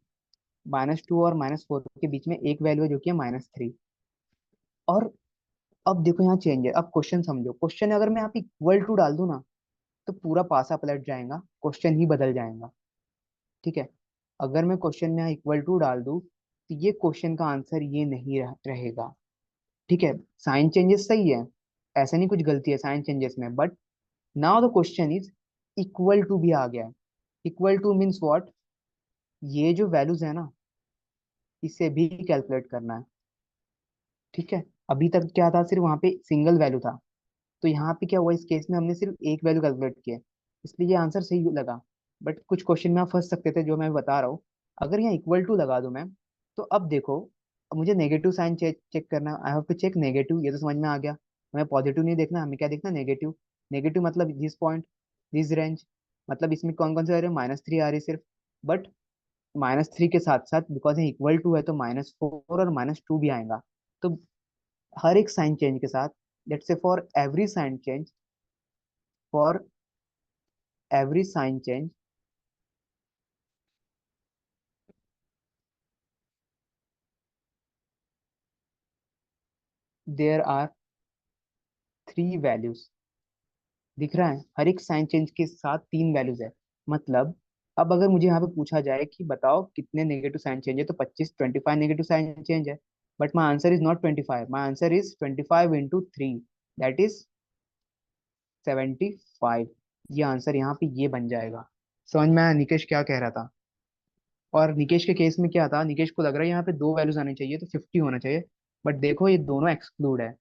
-2 और -4 के बीच में एक वैल्यू है जो कि है -3। और अब देखो यहाँ चेंज है। अब क्वेश्चन समझो, क्वेश्चन अगर मैं यहाँ पे इक्वल टू डाल दूं ना, तो पूरा पासा पलट जाएगा, क्वेश्चन ही बदल जाएगा, ठीक है। अगर मैं क्वेश्चन में यहाँ इक्वल टू डाल दूं, तो ये क्वेश्चन का आंसर ये नहीं रहेगा, ठीक है। साइन चेंजेस सही है, ऐसा नहीं कुछ गलती है साइन चेंजेस में, but now the question is equal to भी आ गया है। Equal to means what? ये जो वैल्यूज है ना, इसे भी कैलकुलेट करना है, ठीक है। अभी तक क्या था, सिर्फ वहां पे सिंगल वैल्यू था। तो यहाँ पे क्या हुआ, इस केस में हमने सिर्फ एक वैल्यू कैलकुलेट किया, इसलिए ये आंसर सही लगा। बट कुछ क्वेश्चन में आप फंस सकते थे, जो मैं बता रहा हूँ। अगर यहाँ इक्वल टू लगा दूं मैं, तो अब देखो, अब मुझे नेगेटिव साइन चेक चेक करना, I have to check negative, ये तो समझ में आ गया। हमें पॉजिटिव नहीं देखना, हमें क्या देखना, नेगेटिव। नेगेटिव मतलब दिस पॉइंट, दिस रेंज, मतलब इसमें कौन कौन से आ रहे हैं, -3 आ रही है सिर्फ। बट -3 के साथ साथ, बिकॉज ये इक्वल टू है, तो -4 और -2 भी आएगा। तो हर एक साइन चेंज के साथ, let's say for every sign change, for every sign change, there are three values। दिख रहा है, हर एक साइन चेंज के साथ तीन वैल्यूज है। मतलब अब अगर मुझे यहाँ पे पूछा जाए कि बताओ कितने नेगेटिव साइन चेंज है, तो 25 नेगेटिव साइन चेंज है। But my answer is not 25, my answer is 25 × 3, that is 75। ये आंसर यहाँ पे ये बन जाएगा। समझ में आया निकेश क्या कह रहा था? और निकेश के केस में क्या था, निकेश को लग रहा है यहाँ पे दो वैल्यूज आनी चाहिए, तो 50 होना चाहिए। बट देखो ये दोनों एक्सक्लूड है।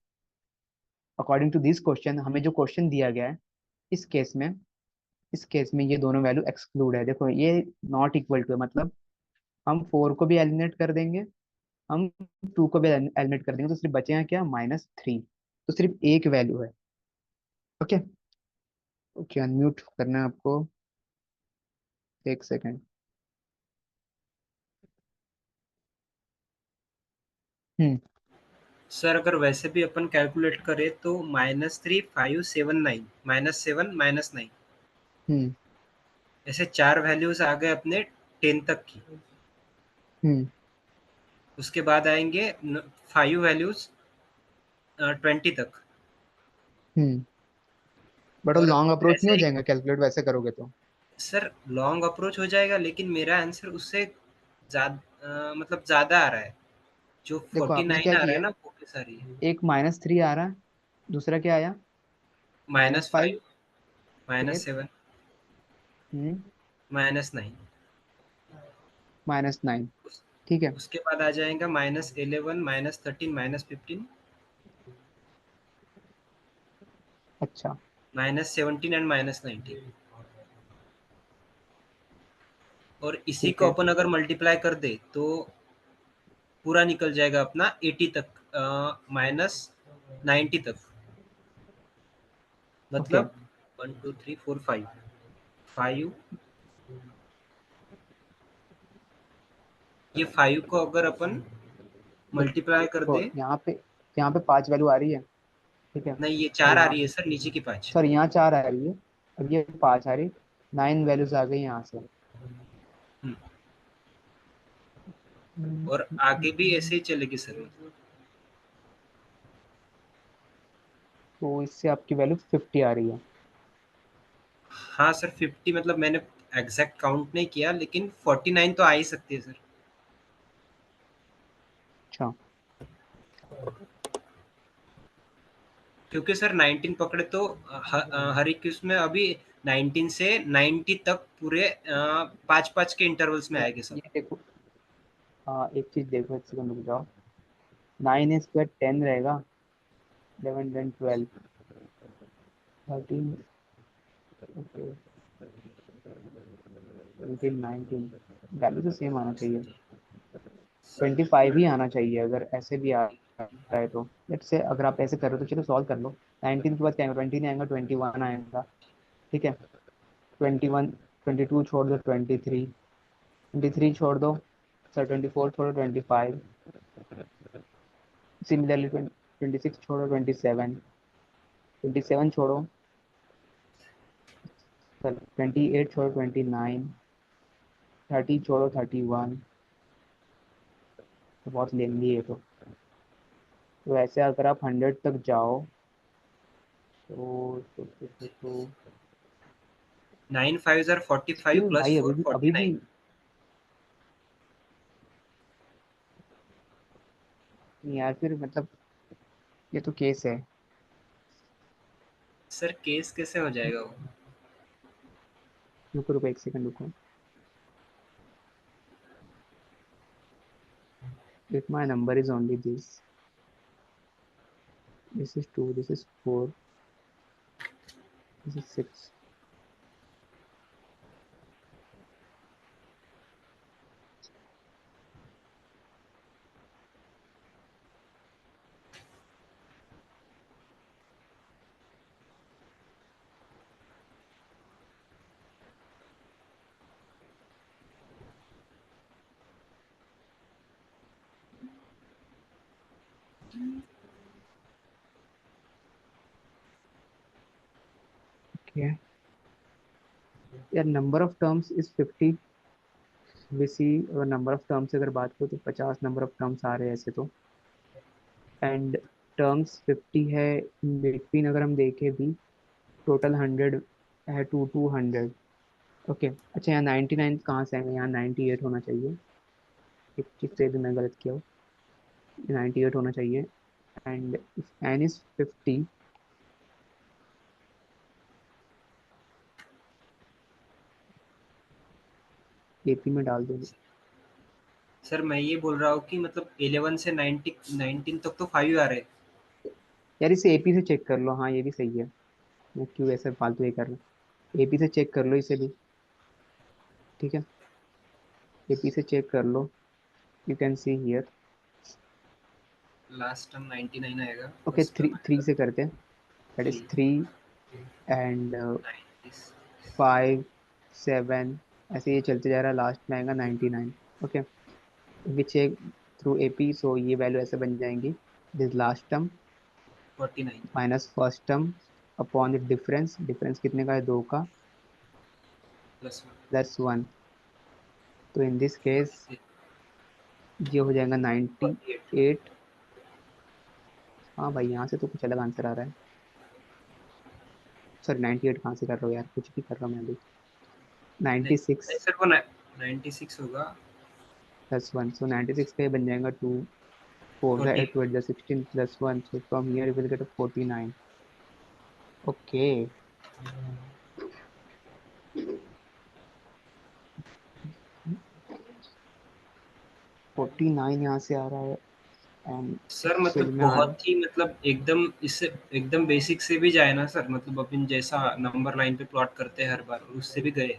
अकॉर्डिंग टू दिस क्वेश्चन, हमें जो क्वेश्चन दिया गया है, इस केस में, इस केस में ये दोनों वैल्यू एक्सक्लूड है। देखो ये नॉट इक्वल टू है, मतलब हम 4 को भी एलिमिनेट कर देंगे, हम 2 को भी एलिमिनेट कर देंगे, तो सिर्फ बचे हैं क्या, -3। तो सिर्फ एक वैल्यू है। ओके। ओके, अनम्यूट करना है आपको, एक सेकेंड। हम्म। सर अगर वैसे भी अपन कैलकुलेट करें तो -3 5 7 9, -7 -9, हम्म। ऐसे चार वैल्यूज आ गए अपने 10 तक की। हम्म। उसके बाद आएंगे 5 वैल्यूज 20 तक। हम्म। बड़ा और लॉन्ग अप्रोच नहीं ऐसे हो ही जाएगा कैलकुलेट वैसे करोगे तो? सर लॉन्ग अप्रोच हो जाएगा, लेकिन मेरा आंसर उससे मतलब ज्यादा आ रहा है। जो देखो आपने 49 क्या आ रहा है किया ना, है, वो भी सारी है। एक -3 आ रहा है, दूसरा क्या आया, -5, -5, फिर -7, हम्म -9। -9, ठीक है। उसके बाद आ जाएगा -11, -13, -15, अच्छा। -17 एंड -19। और इसी ठीक को है। अपन अगर मल्टीप्लाई कर दे तो पूरा निकल जाएगा अपना 80 तक, -90 तक। ओके। मतलब 1 2 3 4 5, 5 ये 5 को अगर अपन तो मल्टीप्लाई कर देखो दे, यहाँ पे 5 वैल्यू आ रही है, ठीक है। नहीं ये और 4 आ यहाँ रही है सर, नीचे की 5। सॉरी यहाँ 4 आ रही है, अब ये 5 आ रही, 9 वैल्यूज आ गई यहाँ से। और आगे भी ऐसे ही चलेगी सर मतलब। तो इससे आपकी वैल्यू 50 आ रही है। हाँ सर 50 मतलब मैंने एग्जैक्ट काउंट नहीं किया, लेकिन 49 तो आ ही सकती है सर। अच्छा, क्योंकि सर 19 पकड़े तो हर एक उसमें अभी 19 से 90 तक पूरे 5-5 के इंटरवल्स में तो आएंगे सब। ये देखो, एक चीज देखो, एक सेकंड रुक जाओ। 9 स्क्वायर 10 रहेगा, 11 देन 12 13, ओके, 18 19, वैल्यू तो सेम आना चाहिए। 25 ही आना चाहिए अगर ऐसे भी आ रहा है तो। लेट्स से अगर आप ऐसे कर रहे हो तो चलो सॉल्व कर लो। 19 के बाद क्या आएगा, 20 नहीं आएगा, 21 आएगा, ठीक है। 21, 22 छोड़ दो, 23, 23 छोड़ दो सर, 24 छोड़ो, 25, सिमिलरली 26 छोड़ो, 27, 27 छोड़ो सर, 28 छोड़ो, 29, 30 छोड़ो, 31। तो बहुत लेंदी है तो ऐसे अगर आप 100 तक जाओ तो 9 5 आर 45 क्यों प्लस भाई, 4 अभी भी 49। नहीं यार, फिर मतलब ये तो केस है। सर केस कैसे हो जाएगा वो? रुको रुको, एक सेकंड रुको। If my number is only this is 2, this is 4, this is 6. Okay, यार नंबर ऑफ टर्म्स इज 50। वैसी अगर नंबर ऑफ टर्म्स अगर बात करो तो 50 नंबर ऑफ टर्म्स आ रहे हैं ऐसे तो। एंड टर्म्स 50 है, बिटवीन अगर हम देखें भी टोटल 100 है, 2 ओके। अच्छा, यहाँ 99 कहाँ से आएंगे, यहाँ 98 होना चाहिए। एक चीज से भी मैं गलत किया हूँ, 98 होना चाहिए। And if n is 50, AP में डाल दो। सर मैं ये बोल रहा हूँ कि मतलब 11 से 90 19 तक तो 5 आ रहे। यार इसे एपी से चेक कर लो, हाँ ये भी सही है। मैं क्यों ऐसे फालतू ये कर रहा हूँ, एपी से चेक कर लो इसे भी, ठीक है। एपी से चेक कर लो, you can see here. Last term 99 आएगा, okay, first three term three आएगा से करते हैं, दैट इज 3। 3 एंड 90। 5 7, ऐसे ये चलते जा रहा है, लास्ट में आएगा 99। Okay, we check through AP, so ये वैल्यू ऐसे बन जाएंगी, this last term 49 minus first term upon the difference, difference कितने का है, 2 का, प्लस प्लस 1। तो इन दिस केस 1 ये हो जाएगा 48। 98। हाँ भाई, यहाँ से तो कुछ अलग आंसर आ रहा है। सॉरी, 98 कहाँ से कर रहा हूँ यार, कुछ भी कर रहा हूँ मैं अभी। नहीं 96 नहीं सर वो 96 होगा। प्लस 1, सो 96 का ये बन जाएगा 2, 4 ज़ा 8, 2 8 ज़ा 16 plus 1, so from here will get 49। Okay, 49 यहाँ से आ रहा है, एंड सर एक्चुअल मतलब में आ रहा है। बहुत ही मतलब एकदम इससे एकदम बेसिक से भी जाए ना सर, मतलब अपन जैसा नंबर लाइन पे प्लॉट करते हैं हर बार, उससे भी गए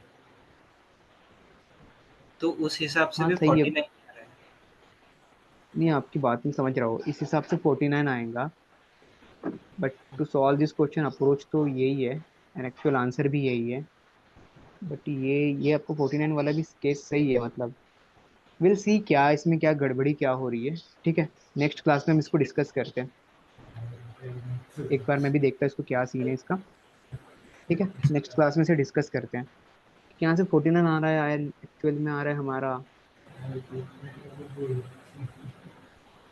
तो उस हिसाब से हाँ भी सही है। 49 आ रहा है। नहीं, आपकी बात नहीं समझ रहा हूँ, इस हिसाब से 49 आएगा, but to solve this question approach तो यही है, एंड एक्चुअल आंसर भी यही है। बट ये आपको 49 वाला भी केस सही है मतलब। विल सी क्या इसमें क्या गड़बड़ी क्या हो रही है। ठीक है, नेक्स्ट क्लास में हम इसको डिस्कस करते हैं। एक बार मैं भी देखता हूँ इसको क्या सीन है इसका। ठीक है, नेक्स्ट क्लास में से डिस्कस करते हैं कि यहाँ से 49 आ रहा है आया, एक्चुअल में आ रहा है हमारा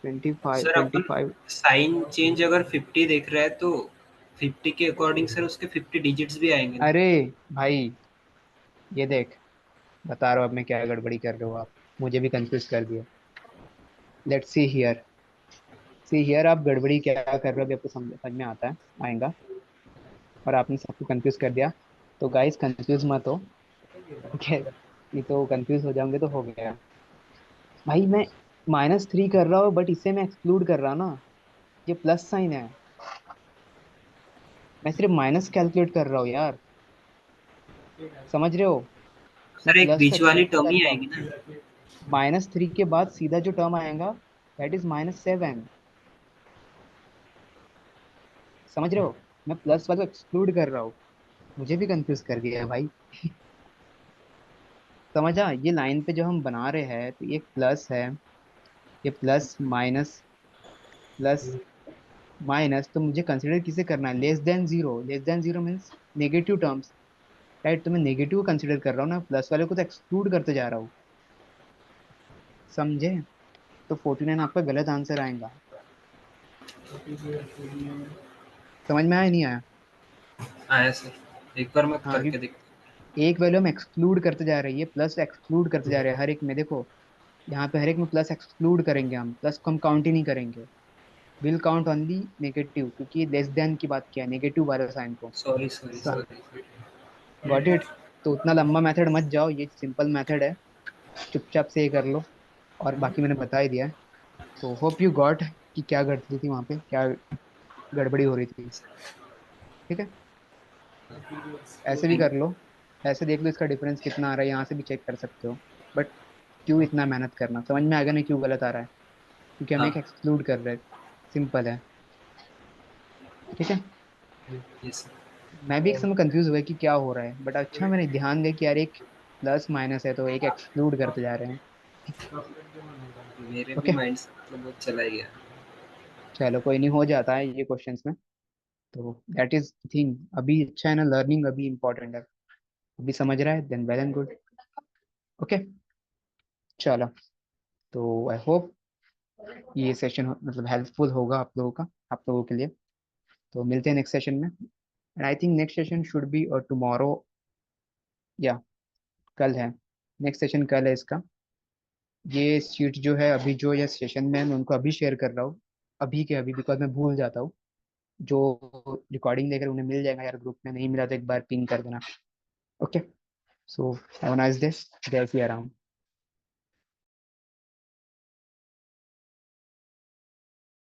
25 सर अपन 25। साइन चेंज अगर 50 देख रहे हैं तो 50 के अकॉर्डिंग सर उसके 50 डिजिट्स भी आएंगे ना। अरे भाई, ये देख, बता रहा हूँ अब मैं क्या गड़बड़ी कर रहे हो आप, मुझे भी कंफ्यूज कर दिया। Let's see here, see here आप गड़बड़ी क्या कर रहे हो अभी आपको समझ में आता है, आएगा। और आपने सबको कंफ्यूज कर दिया, तो गाइस कंफ्यूज मत हो। ठीक है, ये तो कंफ्यूज हो जाओगे तो हो गया। भाई मैं -3 कर रहा हूँ बट इसे मैं एक्सक्लूड कर रहा हूँ ना, ये प्लस साइन है। मैं सिर्फ माइनस कैलकुलेट कर रहा हूँ यार, समझ रहे हो। मैं सर एक प्लस बीच वाली एक्सक्लूड टर्म कर ही रहा आएगी हूँ। ना। -3 के बाद सीधा जो टर्म आएगा दैट इज -7। समझ रहे हो, मैं प्लस वाला एक्सक्लूड कर रहा हूँ। मुझे भी कंफ्यूज कर गया है भाई। समझा, ये लाइन पे जो हम बना रहे हैं तो ये प्लस है, ये प्लस माइनस, प्लस माइनस, तो मुझे कंसिडर किसे करना है, less than zero. Less than zero means negative terms, right. तो मैं नेगेटिव कंसिडर कर रहा हूँ ना, प्लस वाले को तो एक्सक्लूड करते जा रहा हूँ। समझे, तो 49 आपका गलत आंसर आएगा। समझ में आया नहीं आया। आया सर, एक बार मैं हाँ, करके क्योंकि देखता एक वैल्यू हम एक्सक्लूड करते जा रहे हैं, ये प्लस एक्सक्लूड करते जा रहे हैं हर एक में। देखो यहाँ पे हर एक में प्लस एक्सक्लूड करेंगे, हम प्लस को हम काउंट ही नहीं करेंगे। विल काउंट ओनली नेगेटिव, क्योंकि लेस देन की बात किया, नेगेटिव वाले साइन को। हूँ। Sorry sorry sorry. Got it. तो उतना लंबा मेथड मत जाओ, ये सिंपल मेथड है, चुपचाप से ये कर लो। और बाकी मैंने बता ही दिया है। तो होप यू गॉट कि क्या गड़बड़ी थी वहां पे, क्या गड़बड़ी हो रही थी। ठीक है, ऐसे भी थैंक कर लो, ऐसे देख लो इसका डिफरेंस कितना आ रहा है, यहाँ से भी चेक कर सकते हो। बट क्यों इतना मेहनत करना, समझ में आ गया ना क्यों गलत आ रहा है, क्योंकि हम हाँ। एक एक्सक्लूड कर रहे हैं। सिंपल है। ठीक है, यस सर। मैं भी एक समय कंफ्यूज हुआ कि क्या हो रहा है, बट अच्छा मैंने ध्यान दिया कि यार एक प्लस माइनस है तो एक एक्सक्लूड करते जा रहे हैं। मेरे भी ओके, माइंड से मतलब बहुत चला ही गया। चलो कोई नहीं, हो जाता है ये क्वेश्चंस में। तो दैट इज थिंग, अभी अच्छा है ना, लर्निंग अभी इंपॉर्टेंट है। अभी समझ रहा है then well and good. Okay, चलो। तो आई होप ये सेशन मतलब हेल्पफुल होगा आप लोगों का, आप लोगों के लिए। तो मिलते हैं नेक्स्ट सेशन में। And I think next session should be tomorrow, या कल है। नेक्स्ट सेशन कल है इसका। ये सीट जो है अभी, जो ये सेशन में है, मैं उनको अभी शेयर कर रहा हूँ, अभी के अभी, बिकॉज मैं भूल जाता हूँ। जो रिकॉर्डिंग देकर उन्हें मिल जाएगा यार, ग्रुप में नहीं मिला तो एक बार पिंग कर देना। Okay, so have a nice day, जय सिया राम।